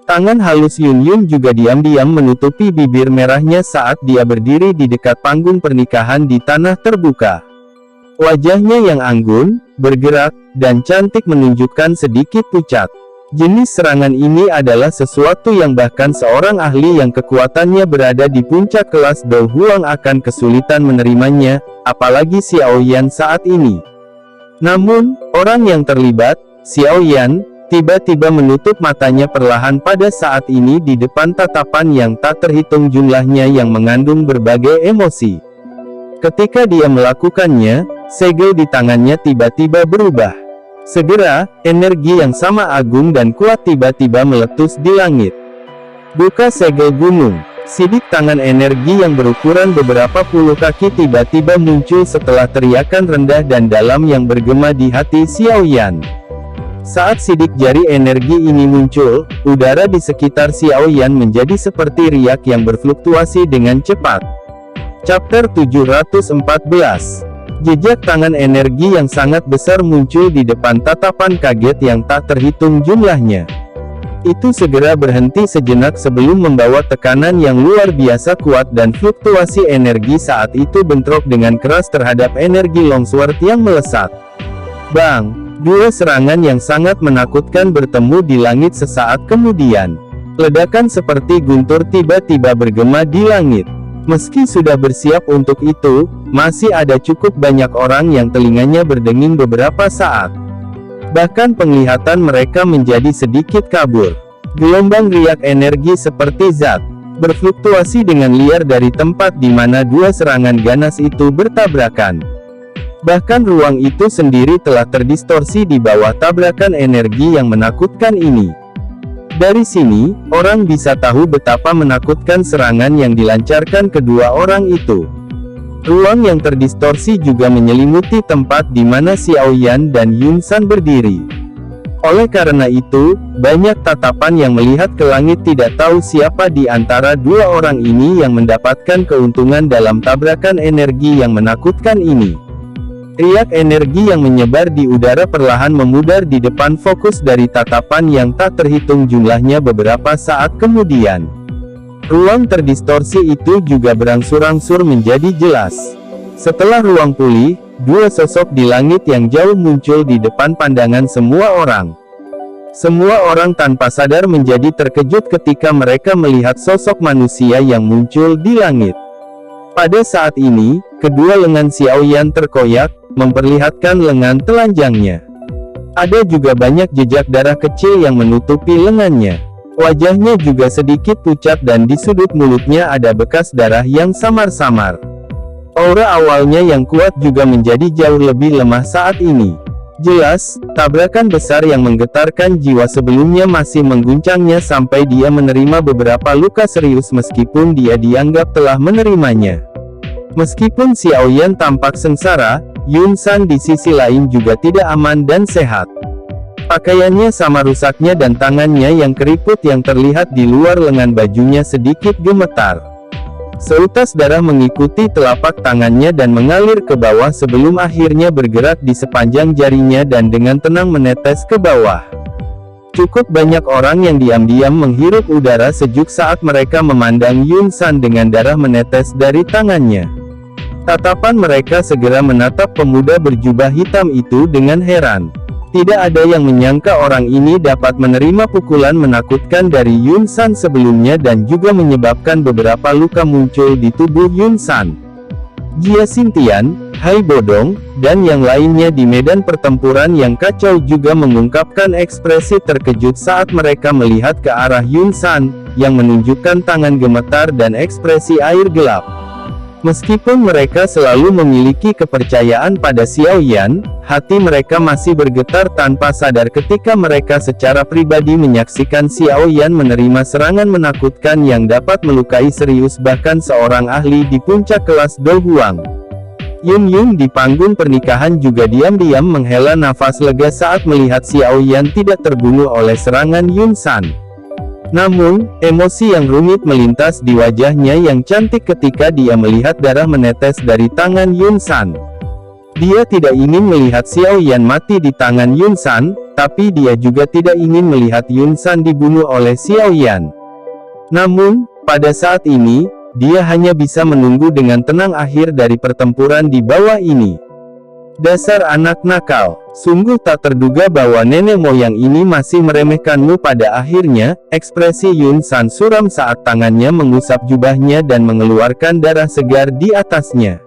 Speaker 1: Tangan halus Yun Yun juga diam-diam menutupi bibir merahnya saat dia berdiri di dekat panggung pernikahan di tanah terbuka. Wajahnya yang anggun, bergerak, dan cantik menunjukkan sedikit pucat. Jenis serangan ini adalah sesuatu yang bahkan seorang ahli yang kekuatannya berada di puncak kelas Dou Huang akan kesulitan menerimanya, apalagi Xiao Yan saat ini. Namun, orang yang terlibat, Xiao Yan, tiba-tiba menutup matanya perlahan pada saat ini di depan tatapan yang tak terhitung jumlahnya yang mengandung berbagai emosi. Ketika dia melakukannya, segel di tangannya tiba-tiba berubah. Segera, energi yang sama agung dan kuat tiba-tiba meletus di langit. Buka segel gunung. Sidik tangan energi yang berukuran beberapa puluh kaki tiba-tiba muncul setelah teriakan rendah dan dalam yang bergema di hati Xiao Yan. Saat sidik jari energi ini muncul, udara di sekitar Xiao Yan menjadi seperti riak yang berfluktuasi dengan cepat. Chapter 714. Jejak tangan energi yang sangat besar muncul di depan tatapan kaget yang tak terhitung jumlahnya. Itu segera berhenti sejenak sebelum membawa tekanan yang luar biasa kuat dan fluktuasi energi saat itu bentrok dengan keras terhadap energi longsword yang melesat. Bang! Dua serangan yang sangat menakutkan bertemu di langit sesaat kemudian. Ledakan seperti guntur tiba-tiba bergema di langit. Meski sudah bersiap untuk itu, masih ada cukup banyak orang yang telinganya berdenging beberapa saat. Bahkan penglihatan mereka menjadi sedikit kabur. Gelombang riak energi seperti zat berfluktuasi dengan liar dari tempat di mana dua serangan ganas itu bertabrakan. Bahkan ruang itu sendiri telah terdistorsi di bawah tabrakan energi yang menakutkan ini. Dari sini, orang bisa tahu betapa menakutkan serangan yang dilancarkan kedua orang itu. Ruang yang terdistorsi juga menyelimuti tempat di mana Xiao Yan dan Yun San berdiri. Oleh karena itu, banyak tatapan yang melihat ke langit tidak tahu siapa di antara dua orang ini yang mendapatkan keuntungan dalam tabrakan energi yang menakutkan ini. Riak energi yang menyebar di udara perlahan memudar di depan fokus dari tatapan yang tak terhitung jumlahnya beberapa saat kemudian. Ruang terdistorsi itu juga berangsur-angsur menjadi jelas. Setelah ruang pulih, dua sosok di langit yang jauh muncul di depan pandangan semua orang. Semua orang tanpa sadar menjadi terkejut ketika mereka melihat sosok manusia yang muncul di langit. Pada saat ini, kedua lengan Xiaoyan terkoyak, memperlihatkan lengan telanjangnya. Ada juga banyak jejak darah kecil yang menutupi lengannya. Wajahnya juga sedikit pucat dan di sudut mulutnya ada bekas darah yang samar-samar. Aura awalnya yang kuat juga menjadi jauh lebih lemah saat ini. Jelas, tabrakan besar yang menggetarkan jiwa sebelumnya masih mengguncangnya sampai dia menerima beberapa luka serius meskipun dia dianggap telah menerimanya. Meskipun Xiaoyan tampak sengsara, Yun San di sisi lain juga tidak aman dan sehat. Pakaiannya sama rusaknya dan tangannya yang keriput yang terlihat di luar lengan bajunya sedikit gemetar. Seutas darah mengikuti telapak tangannya dan mengalir ke bawah sebelum akhirnya bergerak di sepanjang jarinya dan dengan tenang menetes ke bawah. Cukup banyak orang yang diam-diam menghirup udara sejuk saat mereka memandang Yun San dengan darah menetes dari tangannya. Tatapan mereka segera menatap pemuda berjubah hitam itu dengan heran. Tidak ada yang menyangka orang ini dapat menerima pukulan menakutkan dari Yun San sebelumnya dan juga menyebabkan beberapa luka muncul di tubuh Yun San. Jia Xintian, Hai Bodong, dan yang lainnya di medan pertempuran yang kacau juga mengungkapkan ekspresi terkejut saat mereka melihat ke arah Yun San, yang menunjukkan tangan gemetar dan ekspresi air gelap. Meskipun mereka selalu memiliki kepercayaan pada Xiaoyan, hati mereka masih bergetar tanpa sadar ketika mereka secara pribadi menyaksikan Xiaoyan menerima serangan menakutkan yang dapat melukai serius bahkan seorang ahli di puncak kelas Do Huang. Yun Yun di panggung pernikahan juga diam-diam menghela nafas lega saat melihat Xiaoyan tidak terbunuh oleh serangan Yun San. Namun, emosi yang rumit melintas di wajahnya yang cantik ketika dia melihat darah menetes dari tangan Yun San. Dia tidak ingin melihat Xiaoyan mati di tangan Yun San, tapi dia juga tidak ingin melihat Yun San dibunuh oleh Xiaoyan. Namun, pada saat ini, dia hanya bisa menunggu dengan tenang akhir dari pertempuran di bawah ini. Dasar anak nakal, sungguh tak terduga bahwa nenek moyang ini masih meremehkanmu. Pada akhirnya, ekspresi Yun San suram saat tangannya mengusap jubahnya dan mengeluarkan darah segar di atasnya.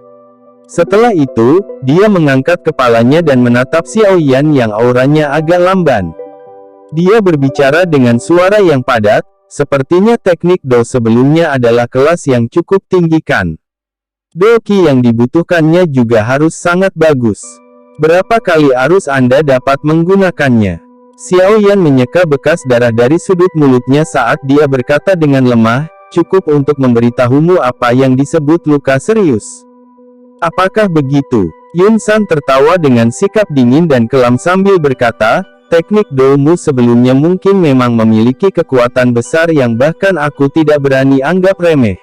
Speaker 1: Setelah itu, dia mengangkat kepalanya dan menatap Xiaoyan yang auranya agak lamban. Dia berbicara dengan suara yang padat, sepertinya teknik Do sebelumnya adalah kelas yang cukup tinggi kan. Doki yang dibutuhkannya juga harus sangat bagus. Berapa kali arus Anda dapat menggunakannya? Xiaoyan menyeka bekas darah dari sudut mulutnya saat dia berkata dengan lemah, cukup untuk memberitahumu apa yang disebut luka serius. Apakah begitu? Yun San tertawa dengan sikap dingin dan kelam sambil berkata, teknik Do-mu sebelumnya mungkin memang memiliki kekuatan besar yang bahkan aku tidak berani anggap remeh.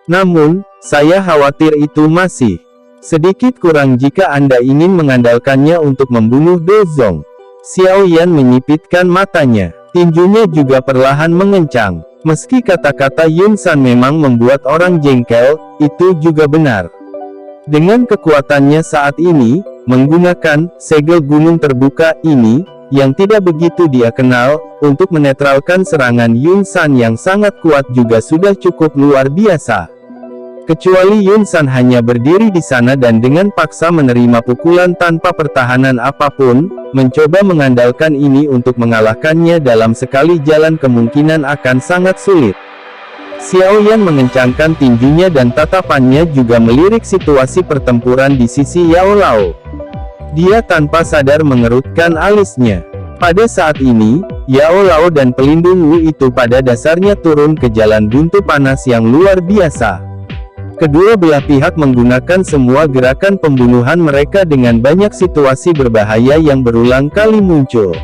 Speaker 1: Namun, saya khawatir itu masih sedikit kurang jika Anda ingin mengandalkannya untuk membunuh Do Zong. Xiaoyan menyipitkan matanya. Tinjunya juga perlahan mengencang. Meski kata-kata Yun San memang membuat orang jengkel, itu juga benar. Dengan kekuatannya saat ini, menggunakan segel gunung terbuka ini, yang tidak begitu dia kenal, untuk menetralkan serangan Yun San yang sangat kuat juga sudah cukup luar biasa. Kecuali Yun San hanya berdiri di sana dan dengan paksa menerima pukulan tanpa pertahanan apapun, mencoba mengandalkan ini untuk mengalahkannya dalam sekali jalan kemungkinan akan sangat sulit. Xiaoyan mengencangkan tinjunya dan tatapannya juga melirik situasi pertempuran di sisi Yao Lao. Dia tanpa sadar mengerutkan alisnya. Pada saat ini, Yao Lao dan pelindung Wu itu pada dasarnya turun ke jalan buntu panas yang luar biasa. Kedua belah pihak menggunakan semua gerakan pembunuhan mereka dengan banyak situasi berbahaya yang berulang kali muncul.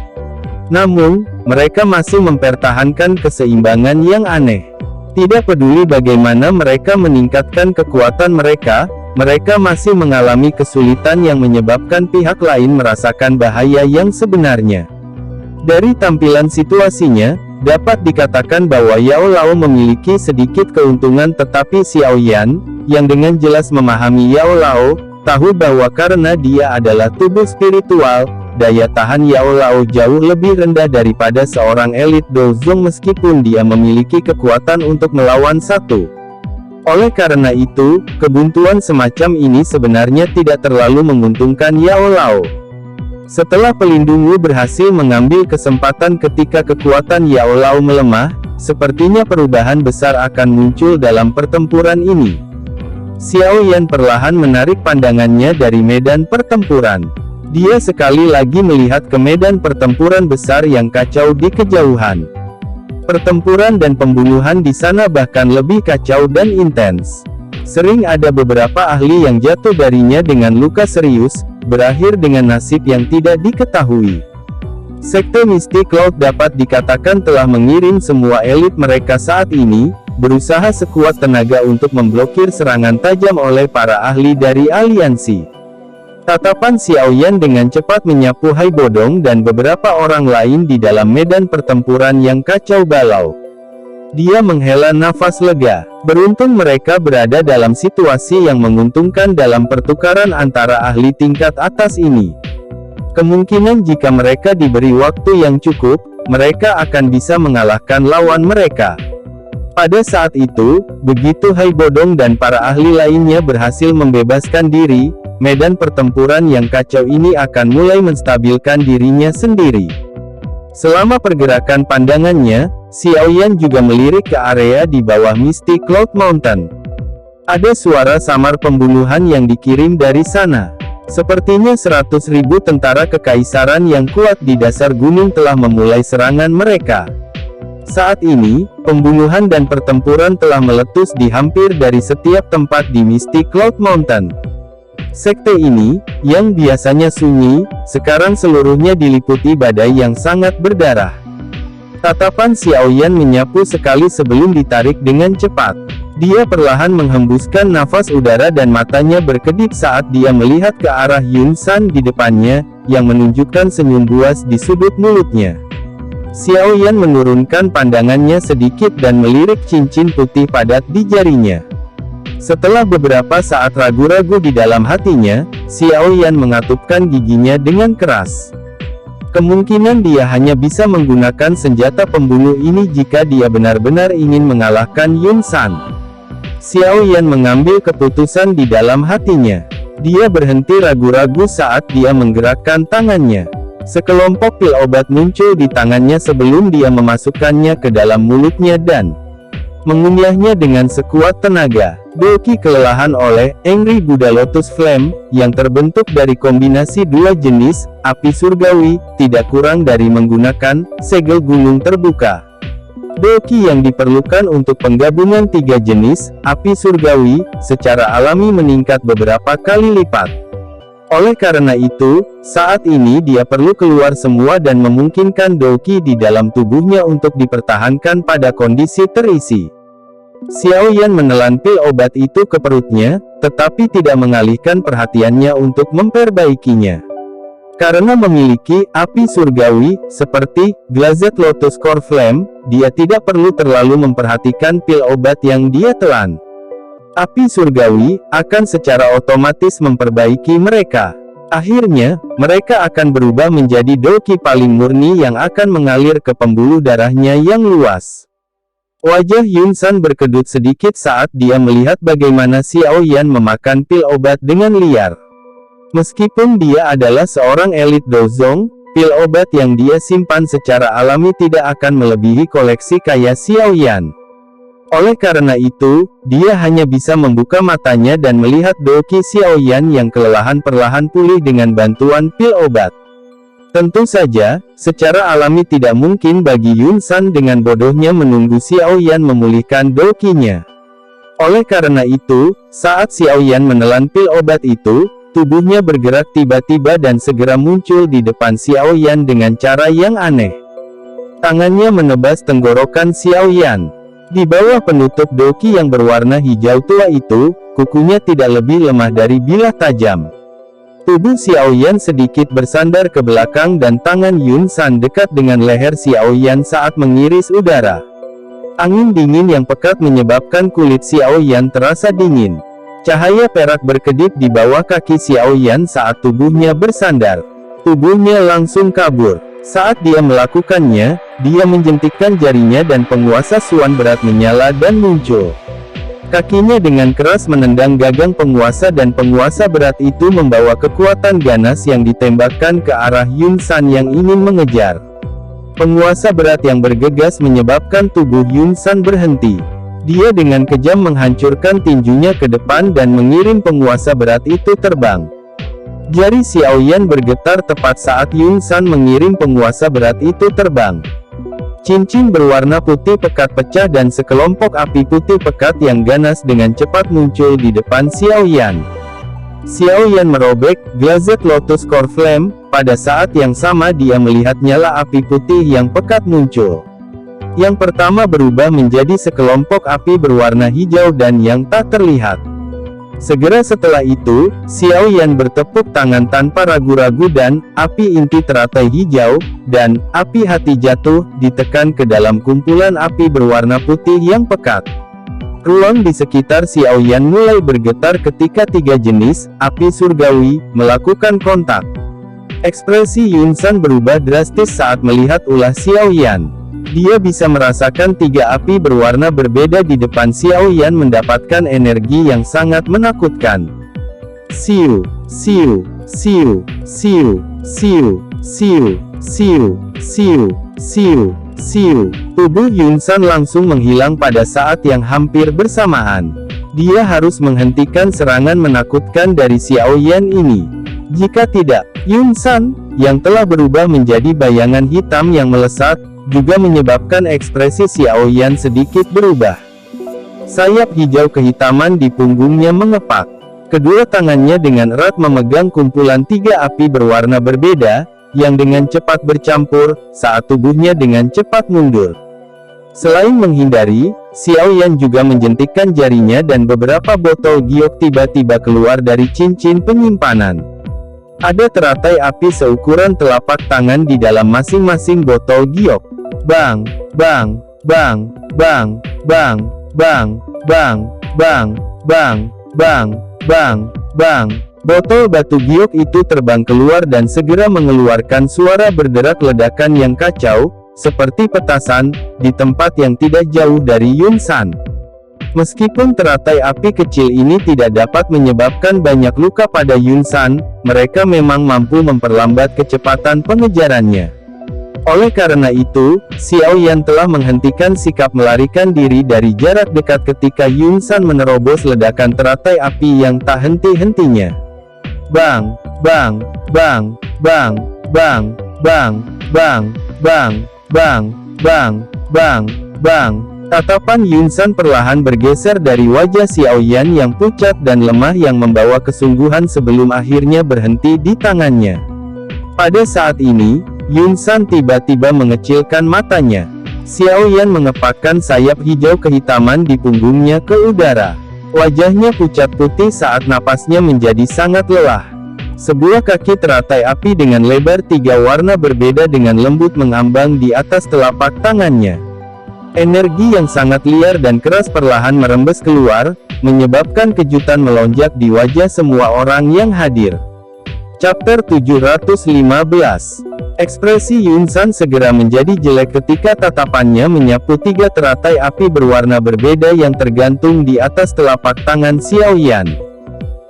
Speaker 1: Namun, mereka masih mempertahankan keseimbangan yang aneh. Tidak peduli bagaimana mereka meningkatkan kekuatan mereka, mereka masih mengalami kesulitan yang menyebabkan pihak lain merasakan bahaya yang sebenarnya. Dari tampilan situasinya, dapat dikatakan bahwa Yao Lao memiliki sedikit keuntungan, tetapi Xiao Yan, yang dengan jelas memahami Yao Lao, tahu bahwa karena dia adalah tubuh spiritual, daya tahan Yao Lao jauh lebih rendah daripada seorang elit Dozong meskipun dia memiliki kekuatan untuk melawan satu. Oleh karena itu, kebuntuan semacam ini sebenarnya tidak terlalu menguntungkan Yao Lao. Setelah pelindung Wu berhasil mengambil kesempatan ketika kekuatan Yao Lao melemah, sepertinya perubahan besar akan muncul dalam pertempuran ini. Xiao Yan perlahan menarik pandangannya dari medan pertempuran. Dia sekali lagi melihat ke medan pertempuran besar yang kacau di kejauhan. Pertempuran dan pembunuhan di sana bahkan lebih kacau dan intens. Sering ada beberapa ahli yang jatuh darinya dengan luka serius, berakhir dengan nasib yang tidak diketahui. Sekte Mystic Cloud dapat dikatakan telah mengirim semua elit mereka saat ini, berusaha sekuat tenaga untuk memblokir serangan tajam oleh para ahli dari aliansi. Tatapan Xiao Yan dengan cepat menyapu Hai Bodong dan beberapa orang lain di dalam medan pertempuran yang kacau balau. Dia menghela nafas lega. Beruntung mereka berada dalam situasi yang menguntungkan dalam pertukaran antara ahli tingkat atas ini. Kemungkinan jika mereka diberi waktu yang cukup, mereka akan bisa mengalahkan lawan mereka. Pada saat itu, begitu Hai Bodong dan para ahli lainnya berhasil membebaskan diri, medan pertempuran yang kacau ini akan mulai menstabilkan dirinya sendiri. Selama pergerakan pandangannya, Xiao Yan juga melirik ke area di bawah Mystic Cloud Mountain. Ada suara samar pembunuhan yang dikirim dari sana. Sepertinya 100.000 tentara kekaisaran yang kuat di dasar gunung telah memulai serangan mereka. Saat ini, pembunuhan dan pertempuran telah meletus di hampir dari setiap tempat di Mystic Cloud Mountain. Sekte ini, yang biasanya sunyi, sekarang seluruhnya diliputi badai yang sangat berdarah. Tatapan Xiao Yan menyapu sekali sebelum ditarik dengan cepat. Dia perlahan menghembuskan nafas udara dan matanya berkedip saat dia melihat ke arah Yun San di depannya, yang menunjukkan senyum buas di sudut mulutnya. Xiao Yan menurunkan pandangannya sedikit dan melirik cincin putih padat di jarinya. Setelah beberapa saat ragu-ragu di dalam hatinya, Xiao Yan mengatupkan giginya dengan keras. Kemungkinan dia hanya bisa menggunakan senjata pembunuh ini jika dia benar-benar ingin mengalahkan Yun San. Xiao Yan mengambil keputusan di dalam hatinya. Dia berhenti ragu-ragu saat dia menggerakkan tangannya. Sekelompok pil obat muncul di tangannya sebelum dia memasukkannya ke dalam mulutnya dan mengunyahnya dengan sekuat tenaga. Doki kelelahan oleh Angry Buddha Lotus Flame, yang terbentuk dari kombinasi dua jenis, api surgawi, tidak kurang dari menggunakan segel gunung terbuka. Doki yang diperlukan untuk penggabungan tiga jenis, api surgawi, secara alami meningkat beberapa kali lipat. Oleh karena itu, saat ini dia perlu keluar semua dan memungkinkan Doki di dalam tubuhnya untuk dipertahankan pada kondisi terisi. Xiao Yan menelan pil obat itu ke perutnya, tetapi tidak mengalihkan perhatiannya untuk memperbaikinya. Karena memiliki api surgawi, seperti Glazed Lotus Core Flame, dia tidak perlu terlalu memperhatikan pil obat yang dia telan. Api surgawi akan secara otomatis memperbaiki mereka. Akhirnya, mereka akan berubah menjadi Doki paling murni yang akan mengalir ke pembuluh darahnya yang luas. Wajah Yun San berkedut sedikit saat dia melihat bagaimana Xiao Yan memakan pil obat dengan liar. Meskipun dia adalah seorang elit Dozong, pil obat yang dia simpan secara alami tidak akan melebihi koleksi kaya Xiao Yan. Oleh karena itu, dia hanya bisa membuka matanya dan melihat Doki Xiao Yan yang kelelahan perlahan pulih dengan bantuan pil obat. Tentu saja, secara alami tidak mungkin bagi Yun San dengan bodohnya menunggu Xiao Yan memulihkan dokinya. Oleh karena itu, saat Xiao Yan menelan pil obat itu, tubuhnya bergerak tiba-tiba dan segera muncul di depan Xiao Yan dengan cara yang aneh. Tangannya menebas tenggorokan Xiao Yan. Di bawah penutup doki yang berwarna hijau tua itu, kukunya tidak lebih lemah dari bilah tajam. Tubuh Xiaoyan sedikit bersandar ke belakang dan tangan Yun San dekat dengan leher Xiaoyan saat mengiris udara. Angin dingin yang pekat menyebabkan kulit Xiaoyan terasa dingin. Cahaya perak berkedip di bawah kaki Xiaoyan saat tubuhnya bersandar. Tubuhnya langsung kabur. Saat dia melakukannya, dia menjentikkan jarinya dan penguasa Suan berat menyala dan muncul. Kakinya dengan keras menendang gagang penguasa dan penguasa berat itu membawa kekuatan ganas yang ditembakkan ke arah Yun San yang ingin mengejar. Penguasa berat yang bergegas menyebabkan tubuh Yun San berhenti. Dia dengan kejam menghancurkan tinjunya ke depan dan mengirim penguasa berat itu terbang. Jari Xiaoyan bergetar tepat saat Yun San mengirim penguasa berat itu terbang. Cincin berwarna putih pekat pecah dan sekelompok api putih pekat yang ganas dengan cepat muncul di depan Xiaoyan. Xiaoyan merobek Glazed Lotus Core Flame. Pada saat yang sama dia melihat nyala api putih yang pekat muncul. Yang pertama berubah menjadi sekelompok api berwarna hijau dan yang tak terlihat. Segera setelah itu, Xiaoyan bertepuk tangan tanpa ragu-ragu dan api inti teratai hijau, dan api hati jatuh, ditekan ke dalam kumpulan api berwarna putih yang pekat. Ruang di sekitar Xiaoyan mulai bergetar ketika tiga jenis api surgawi melakukan kontak. Ekspresi Yun San berubah drastis saat melihat ulah Xiaoyan. Dia bisa merasakan tiga api berwarna berbeda di depan Xiaoyan mendapatkan energi yang sangat menakutkan. Siu, siu, siu, siu, siu, siu, siu, siu, siu, siu. Tubuh Yun San langsung menghilang pada saat yang hampir bersamaan. Dia harus menghentikan serangan menakutkan dari Xiaoyan ini. Jika tidak, Yun San, yang telah berubah menjadi bayangan hitam yang melesat, juga menyebabkan ekspresi Xiaoyan sedikit berubah. Sayap hijau kehitaman di punggungnya mengepak. Kedua tangannya dengan erat memegang kumpulan tiga api berwarna berbeda, yang dengan cepat bercampur, saat tubuhnya dengan cepat mundur. Selain menghindari, Xiaoyan juga menjentikkan jarinya dan beberapa botol giok tiba-tiba keluar dari cincin penyimpanan. Ada teratai api seukuran telapak tangan di dalam masing-masing botol giok. Bang, bang, bang, bang, bang, bang, bang, bang, bang, bang, bang, bang. Botol batu giok itu terbang keluar dan segera mengeluarkan suara berderak ledakan yang kacau, seperti petasan, di tempat yang tidak jauh dari Yun San. Meskipun teratai api kecil ini tidak dapat menyebabkan banyak luka pada Yun San, mereka memang mampu memperlambat kecepatan pengejarannya. Oleh karena itu, Xiaoyan telah menghentikan sikap melarikan diri dari jarak dekat ketika Yun San menerobos ledakan teratai api yang tak henti-hentinya. Bang, bang, bang, bang, bang, bang, bang, bang, bang, bang, bang, bang. Tatapan Yun San perlahan bergeser dari wajah Xiaoyan yang pucat dan lemah yang membawa kesungguhan sebelum akhirnya berhenti di tangannya. Pada saat ini, Yun San tiba-tiba mengecilkan matanya. Xiaoyan mengepakkan sayap hijau kehitaman di punggungnya ke udara. Wajahnya pucat putih saat napasnya menjadi sangat lelah. Sebuah kaki teratai api dengan lebar tiga warna berbeda dengan lembut mengambang di atas telapak tangannya. Energi yang sangat liar dan keras perlahan merembes keluar, menyebabkan kejutan melonjak di wajah semua orang yang hadir. Chapter 715. Ekspresi Yun San segera menjadi jelek ketika tatapannya menyapu tiga teratai api berwarna berbeda yang tergantung di atas telapak tangan Xiaoyan.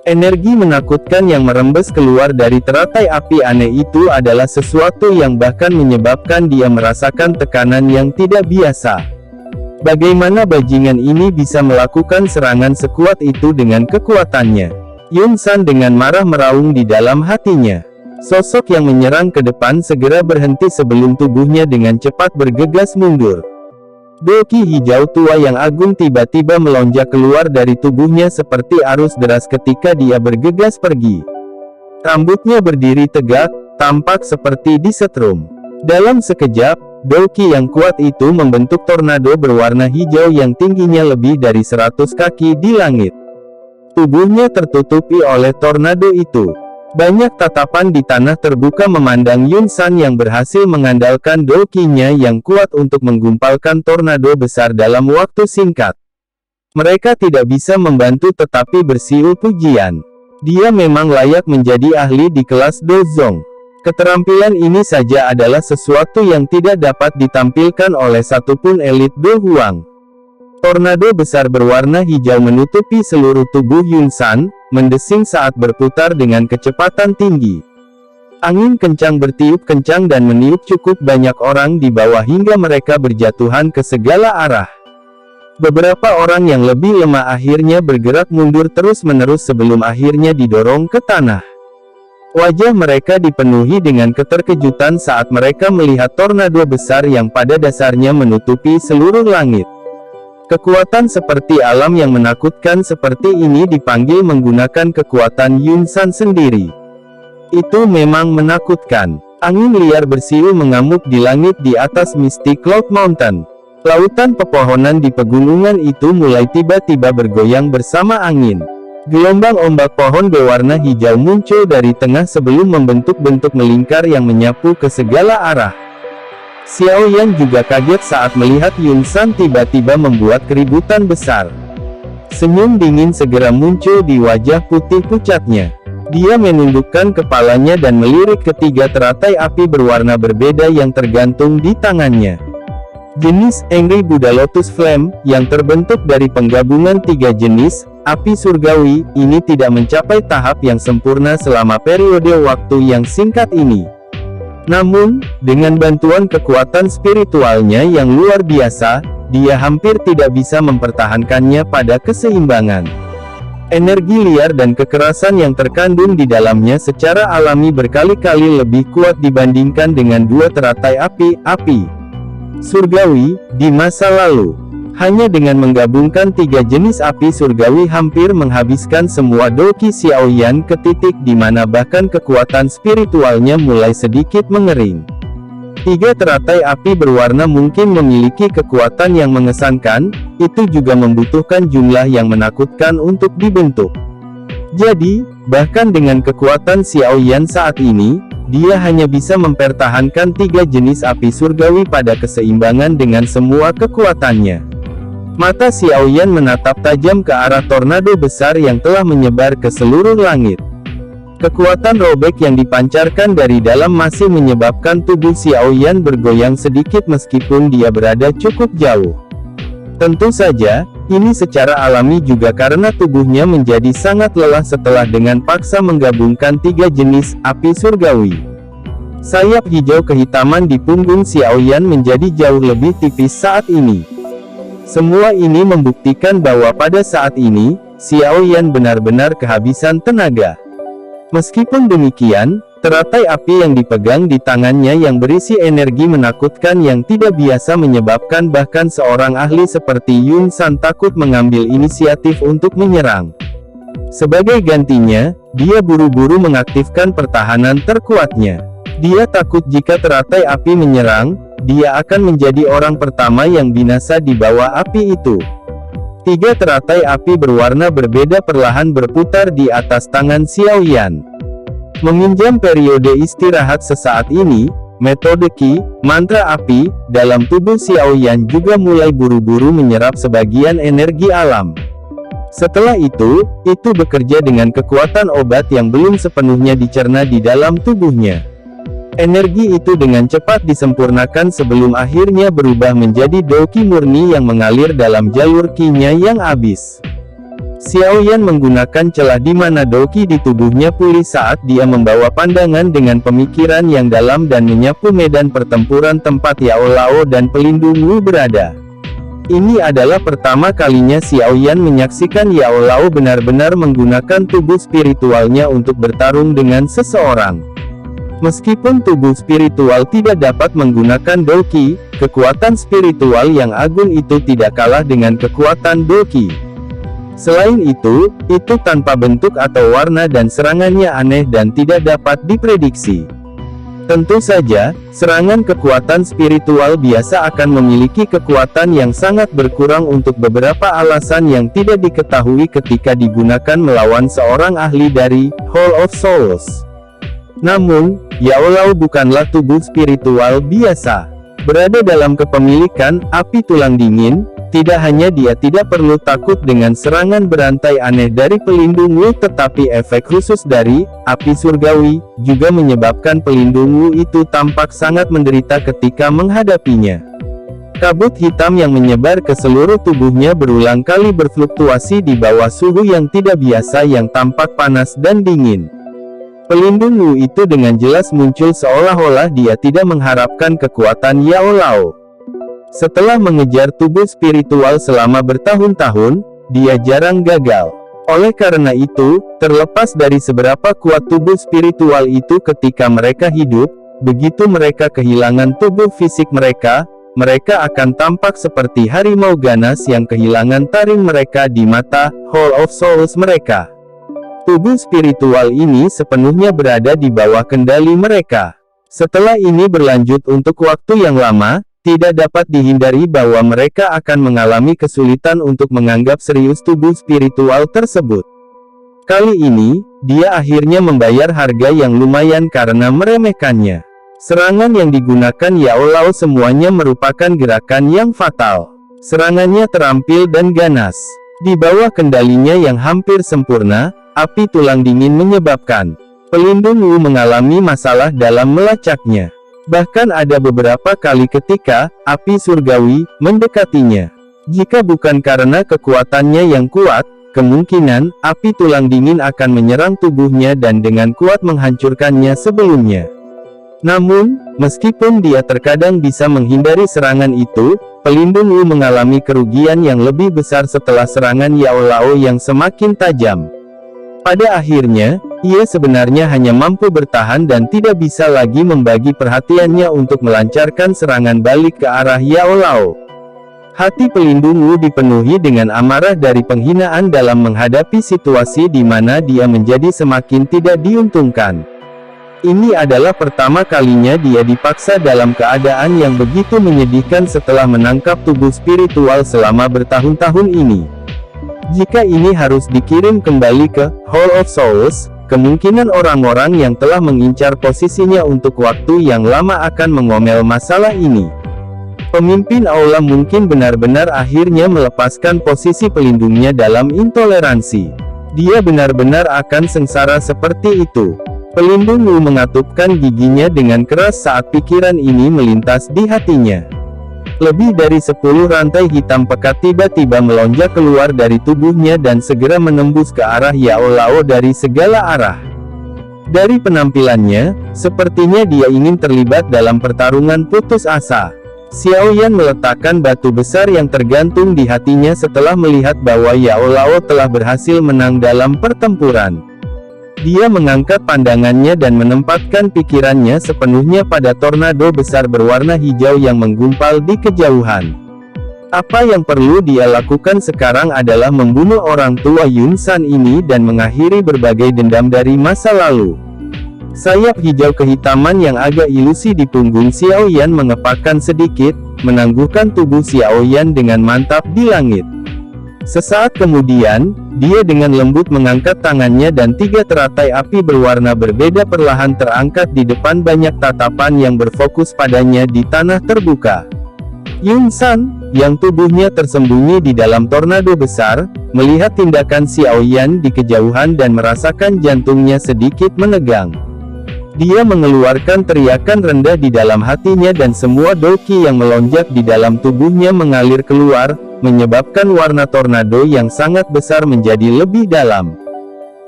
Speaker 1: Energi menakutkan yang merembes keluar dari teratai api aneh itu adalah sesuatu yang bahkan menyebabkan dia merasakan tekanan yang tidak biasa. Bagaimana bajingan ini bisa melakukan serangan sekuat itu dengan kekuatannya? Yun San dengan marah meraung di dalam hatinya. Sosok yang menyerang ke depan segera berhenti sebelum tubuhnya dengan cepat bergegas mundur. Doki hijau tua yang agung tiba-tiba melonjak keluar dari tubuhnya seperti arus deras ketika dia bergegas pergi. Rambutnya berdiri tegak, tampak seperti disetrum. Dalam sekejap, Doki yang kuat itu membentuk tornado berwarna hijau yang tingginya lebih dari 100 kaki di langit. Tubuhnya tertutupi oleh tornado itu. Banyak tatapan di tanah terbuka memandang Yun San yang berhasil mengandalkan doki-nya yang kuat untuk menggumpalkan tornado besar dalam waktu singkat. Mereka tidak bisa membantu tetapi bersiul pujian. Dia memang layak menjadi ahli di kelas Dozong. Keterampilan ini saja adalah sesuatu yang tidak dapat ditampilkan oleh satupun elit Do Huang. Tornado besar berwarna hijau menutupi seluruh tubuh Yun San, mendesing saat berputar dengan kecepatan tinggi. Angin kencang bertiup kencang dan meniup cukup banyak orang di bawah hingga mereka berjatuhan ke segala arah. Beberapa orang yang lebih lemah akhirnya bergerak mundur terus-menerus sebelum akhirnya didorong ke tanah. Wajah mereka dipenuhi dengan keterkejutan saat mereka melihat tornado besar yang pada dasarnya menutupi seluruh langit. Kekuatan seperti alam yang menakutkan seperti ini dipanggil menggunakan kekuatan Yun San sendiri. Itu memang menakutkan. Angin liar bersiul mengamuk di langit di atas Misty Cloud Mountain. Lautan pepohonan di pegunungan itu mulai tiba-tiba bergoyang bersama angin. Gelombang ombak pohon berwarna hijau muncul dari tengah sebelum membentuk bentuk melingkar yang menyapu ke segala arah. Xiao Yan juga kaget saat melihat Yun San tiba-tiba membuat keributan besar. Senyum dingin segera muncul di wajah putih pucatnya. Dia menundukkan kepalanya dan melirik ketiga teratai api berwarna berbeda yang tergantung di tangannya. Jenis Angry Buddha Lotus Flame, yang terbentuk dari penggabungan tiga jenis api surgawi, ini tidak mencapai tahap yang sempurna selama periode waktu yang singkat ini. Namun, dengan bantuan kekuatan spiritualnya yang luar biasa, dia hampir tidak bisa mempertahankannya pada keseimbangan. Energi liar dan kekerasan yang terkandung di dalamnya secara alami berkali-kali lebih kuat dibandingkan dengan dua teratai api surgawi di masa lalu. Hanya dengan menggabungkan tiga jenis api surgawi hampir menghabiskan semua doki Xiao Yan ke titik di mana bahkan kekuatan spiritualnya mulai sedikit mengering. Tiga teratai api berwarna mungkin memiliki kekuatan yang mengesankan, itu juga membutuhkan jumlah yang menakutkan untuk dibentuk. Jadi, bahkan dengan kekuatan Xiao Yan saat ini, dia hanya bisa mempertahankan tiga jenis api surgawi pada keseimbangan dengan semua kekuatannya. Mata Xiao Yan menatap tajam ke arah tornado besar yang telah menyebar ke seluruh langit. Kekuatan robek yang dipancarkan dari dalam masih menyebabkan tubuh Xiao Yan bergoyang sedikit meskipun dia berada cukup jauh. Tentu saja, ini secara alami juga karena tubuhnya menjadi sangat lelah setelah dengan paksa menggabungkan tiga jenis api surgawi. Sayap hijau kehitaman di punggung Xiao Yan menjadi jauh lebih tipis saat ini. Semua ini membuktikan bahwa pada saat ini, Xiao Yan benar-benar kehabisan tenaga. Meskipun demikian, teratai api yang dipegang di tangannya yang berisi energi menakutkan yang tidak biasa menyebabkan bahkan seorang ahli seperti Yun San takut mengambil inisiatif untuk menyerang. Sebagai gantinya, dia buru-buru mengaktifkan pertahanan terkuatnya. Dia takut jika teratai api menyerang, dia akan menjadi orang pertama yang binasa di bawah api itu. Tiga teratai api berwarna berbeda perlahan berputar di atas tangan Xiao Yan. Meminjam periode istirahat sesaat ini, metode Qi, mantra api, dalam tubuh Xiao Yan juga mulai buru-buru menyerap sebagian energi alam. Setelah itu bekerja dengan kekuatan obat yang belum sepenuhnya dicerna di dalam tubuhnya. Energi itu dengan cepat disempurnakan sebelum akhirnya berubah menjadi doki murni yang mengalir dalam jalur Qi-nya yang habis. Xiao Yan menggunakan celah di mana doki di tubuhnya pulih saat dia membawa pandangan dengan pemikiran yang dalam dan menyapu medan pertempuran tempat Yao Lao dan pelindung Wu berada. Ini adalah pertama kalinya Xiao Yan menyaksikan Yao Lao benar-benar menggunakan tubuh spiritualnya untuk bertarung dengan seseorang. Meskipun tubuh spiritual tidak dapat menggunakan doki, kekuatan spiritual yang agung itu tidak kalah dengan kekuatan doki. Selain itu tanpa bentuk atau warna dan serangannya aneh dan tidak dapat diprediksi. Tentu saja, serangan kekuatan spiritual biasa akan memiliki kekuatan yang sangat berkurang untuk beberapa alasan yang tidak diketahui ketika digunakan melawan seorang ahli dari Hall of Souls. Namun, Yao Lao bukanlah tubuh spiritual biasa. Berada dalam kepemilikan api tulang dingin, tidak hanya dia tidak perlu takut dengan serangan berantai aneh dari pelindung Wu, tetapi efek khusus dari api surgawi juga menyebabkan pelindung Wu itu tampak sangat menderita ketika menghadapinya. Kabut hitam yang menyebar ke seluruh tubuhnya berulang kali berfluktuasi di bawah suhu yang tidak biasa yang tampak panas dan dingin. Pelindung Wu itu dengan jelas muncul seolah-olah dia tidak mengharapkan kekuatan Yao Lao. Setelah mengejar tubuh spiritual selama bertahun-tahun, dia jarang gagal. Oleh karena itu, terlepas dari seberapa kuat tubuh spiritual itu ketika mereka hidup, begitu mereka kehilangan tubuh fisik mereka, mereka akan tampak seperti harimau ganas yang kehilangan taring mereka di mata Hall of Souls mereka. Tubuh spiritual ini sepenuhnya berada di bawah kendali mereka. Setelah ini berlanjut untuk waktu yang lama, tidak dapat dihindari bahwa mereka akan mengalami kesulitan untuk menganggap serius tubuh spiritual tersebut. Kali ini, dia akhirnya membayar harga yang lumayan karena meremehkannya. Serangan yang digunakan Yao Lao semuanya merupakan gerakan yang fatal. Serangannya terampil dan ganas. Di bawah kendalinya yang hampir sempurna, api tulang dingin menyebabkan pelindung Wu mengalami masalah dalam melacaknya. Bahkan ada beberapa kali ketika api surgawi mendekatinya. Jika bukan karena kekuatannya yang kuat, kemungkinan api tulang dingin akan menyerang tubuhnya dan dengan kuat menghancurkannya sebelumnya. Namun, meskipun dia terkadang bisa menghindari serangan itu, pelindung Wu mengalami kerugian yang lebih besar setelah serangan Yao Lao yang semakin tajam. Pada akhirnya, ia sebenarnya hanya mampu bertahan dan tidak bisa lagi membagi perhatiannya untuk melancarkan serangan balik ke arah Yao Lao. Hati pelindung Wu dipenuhi dengan amarah dari penghinaan dalam menghadapi situasi di mana dia menjadi semakin tidak diuntungkan. Ini adalah pertama kalinya dia dipaksa dalam keadaan yang begitu menyedihkan setelah menangkap tubuh spiritual selama bertahun-tahun ini. Jika ini harus dikirim kembali ke Hall of Souls, kemungkinan orang-orang yang telah mengincar posisinya untuk waktu yang lama akan mengomel masalah ini. Pemimpin aula mungkin benar-benar akhirnya melepaskan posisi pelindungnya dalam intoleransi. Dia benar-benar akan sengsara seperti itu. Pelindung Wu mengatupkan giginya dengan keras saat pikiran ini melintas di hatinya. Lebih dari 10 rantai hitam pekat tiba-tiba melonjak keluar dari tubuhnya dan segera menembus ke arah Yao Lao dari segala arah. Dari penampilannya, sepertinya dia ingin terlibat dalam pertarungan putus asa. Xiao Yan meletakkan batu besar yang tergantung di hatinya setelah melihat bahwa Yao Lao telah berhasil menang dalam pertempuran. Dia mengangkat pandangannya dan menempatkan pikirannya sepenuhnya pada tornado besar berwarna hijau yang menggumpal di kejauhan. Apa yang perlu dia lakukan sekarang adalah membunuh orang tua Yun San ini dan mengakhiri berbagai dendam dari masa lalu. Sayap hijau kehitaman yang agak ilusi di punggung Xiao Yan mengepakkan sedikit, menangguhkan tubuh Xiao Yan dengan mantap di langit. Sesaat kemudian, dia dengan lembut mengangkat tangannya dan 3 teratai api berwarna berbeda perlahan terangkat di depan banyak tatapan yang berfokus padanya di tanah terbuka. Yun San, yang tubuhnya tersembunyi di dalam tornado besar, melihat tindakan Xiao Yan di kejauhan dan merasakan jantungnya sedikit menegang. Dia mengeluarkan teriakan rendah di dalam hatinya dan semua doki yang melonjak di dalam tubuhnya mengalir keluar, menyebabkan warna tornado yang sangat besar menjadi lebih dalam.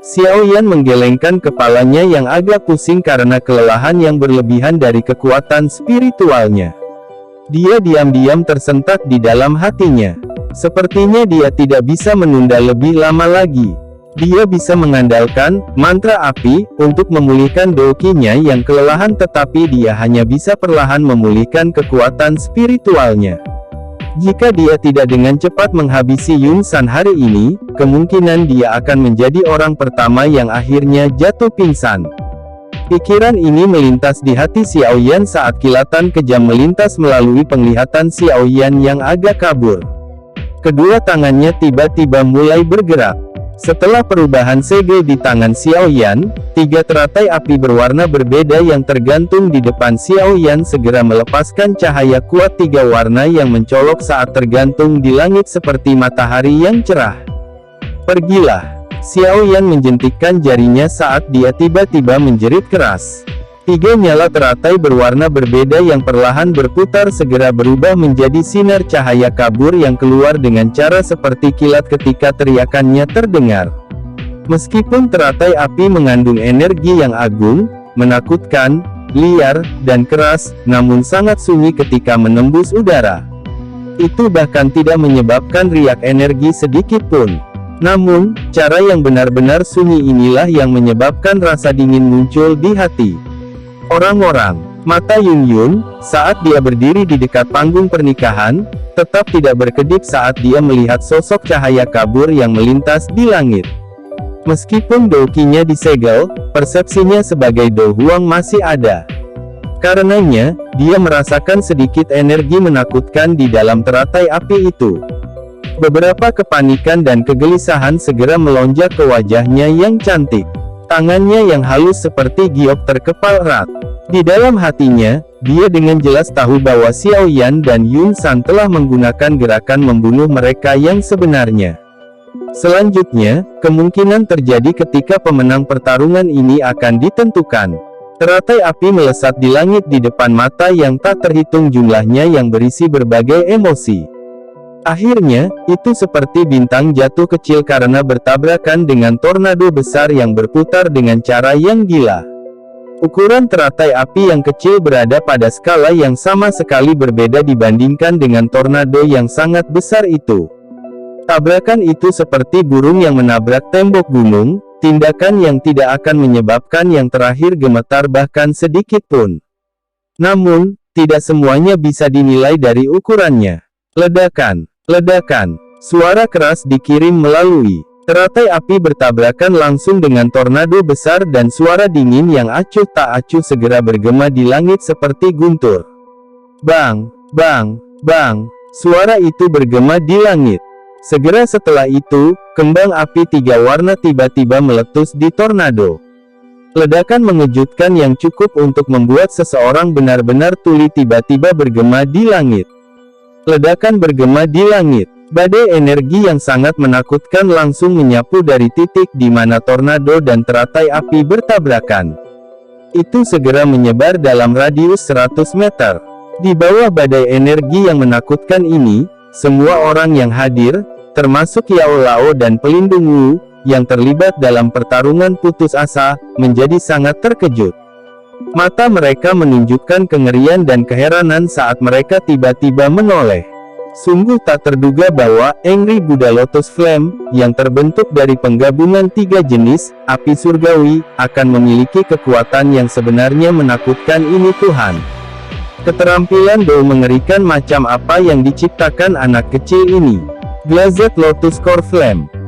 Speaker 1: Xiao Yan menggelengkan kepalanya yang agak pusing karena kelelahan yang berlebihan dari kekuatan spiritualnya. Dia diam-diam tersentak di dalam hatinya. Sepertinya dia tidak bisa menunda lebih lama lagi. Dia bisa mengandalkan mantra api untuk memulihkan dokinya yang kelelahan, tetapi dia hanya bisa perlahan memulihkan kekuatan spiritualnya. Jika dia tidak dengan cepat menghabisi Yun San hari ini, kemungkinan dia akan menjadi orang pertama yang akhirnya jatuh pingsan. Pikiran ini melintas di hati Xiaoyan saat kilatan kejam melintas melalui penglihatan Xiaoyan yang agak kabur. Kedua tangannya tiba-tiba mulai bergerak. Setelah perubahan segel di tangan Xiaoyan, 3 teratai api berwarna berbeda yang tergantung di depan Xiaoyan segera melepaskan cahaya kuat 3 warna yang mencolok saat tergantung di langit seperti matahari yang cerah. Pergilah. Xiaoyan menjentikkan jarinya saat dia tiba-tiba menjerit keras. 3 nyala teratai berwarna berbeda yang perlahan berputar segera berubah menjadi sinar cahaya kabur yang keluar dengan cara seperti kilat ketika teriakannya terdengar. Meskipun teratai api mengandung energi yang agung, menakutkan, liar, dan keras, namun sangat sunyi ketika menembus udara. Itu bahkan tidak menyebabkan riak energi sedikit pun. Namun, cara yang benar-benar sunyi inilah yang menyebabkan rasa dingin muncul di hati orang-orang. Mata Yun Yun, saat dia berdiri di dekat panggung pernikahan, tetap tidak berkedip saat dia melihat sosok cahaya kabur yang melintas di langit. Meskipun doukinya disegel, persepsinya sebagai Do Huang masih ada. Karenanya, dia merasakan sedikit energi menakutkan di dalam teratai api itu. Beberapa kepanikan dan kegelisahan segera melonjak ke wajahnya yang cantik. Tangannya yang halus seperti giok terkepal erat. Di dalam hatinya, dia dengan jelas tahu bahwa Xiaoyan dan Yun San telah menggunakan gerakan membunuh mereka yang sebenarnya. Selanjutnya, kemungkinan terjadi ketika pemenang pertarungan ini akan ditentukan. Teratai api melesat di langit di depan mata yang tak terhitung jumlahnya yang berisi berbagai emosi. Akhirnya, itu seperti bintang jatuh kecil karena bertabrakan dengan tornado besar yang berputar dengan cara yang gila. Ukuran teratai api yang kecil berada pada skala yang sama sekali berbeda dibandingkan dengan tornado yang sangat besar itu. Tabrakan itu seperti burung yang menabrak tembok gunung, tindakan yang tidak akan menyebabkan yang terakhir gemetar bahkan sedikit pun. Namun, tidak semuanya bisa dinilai dari ukurannya. Ledakan. Ledakan. Suara keras dikirim melalui teratai api bertabrakan langsung dengan tornado besar dan suara dingin yang acuh tak acuh segera bergema di langit seperti guntur. Bang, bang, bang. Suara itu bergema di langit. Segera setelah itu, kembang api 3 warna tiba-tiba meletus di tornado. Ledakan mengejutkan yang cukup untuk membuat seseorang benar-benar tuli tiba-tiba bergema di langit. Ledakan bergema di langit. Badai energi yang sangat menakutkan langsung menyapu dari titik di mana tornado dan teratai api bertabrakan. Itu segera menyebar dalam radius 100 meter. Di bawah badai energi yang menakutkan ini, semua orang yang hadir, termasuk Yao Lao dan pelindung Wu, yang terlibat dalam pertarungan putus asa, menjadi sangat terkejut. Mata mereka menunjukkan kengerian dan keheranan saat mereka tiba-tiba menoleh. Sungguh tak terduga bahwa Angry Buddha Lotus Flame, yang terbentuk dari penggabungan 3 jenis api surgawi, akan memiliki kekuatan yang sebenarnya menakutkan ini Tuhan. Keterampilan Do mengerikan macam apa yang diciptakan anak kecil ini. Glazed Lotus Core Flame.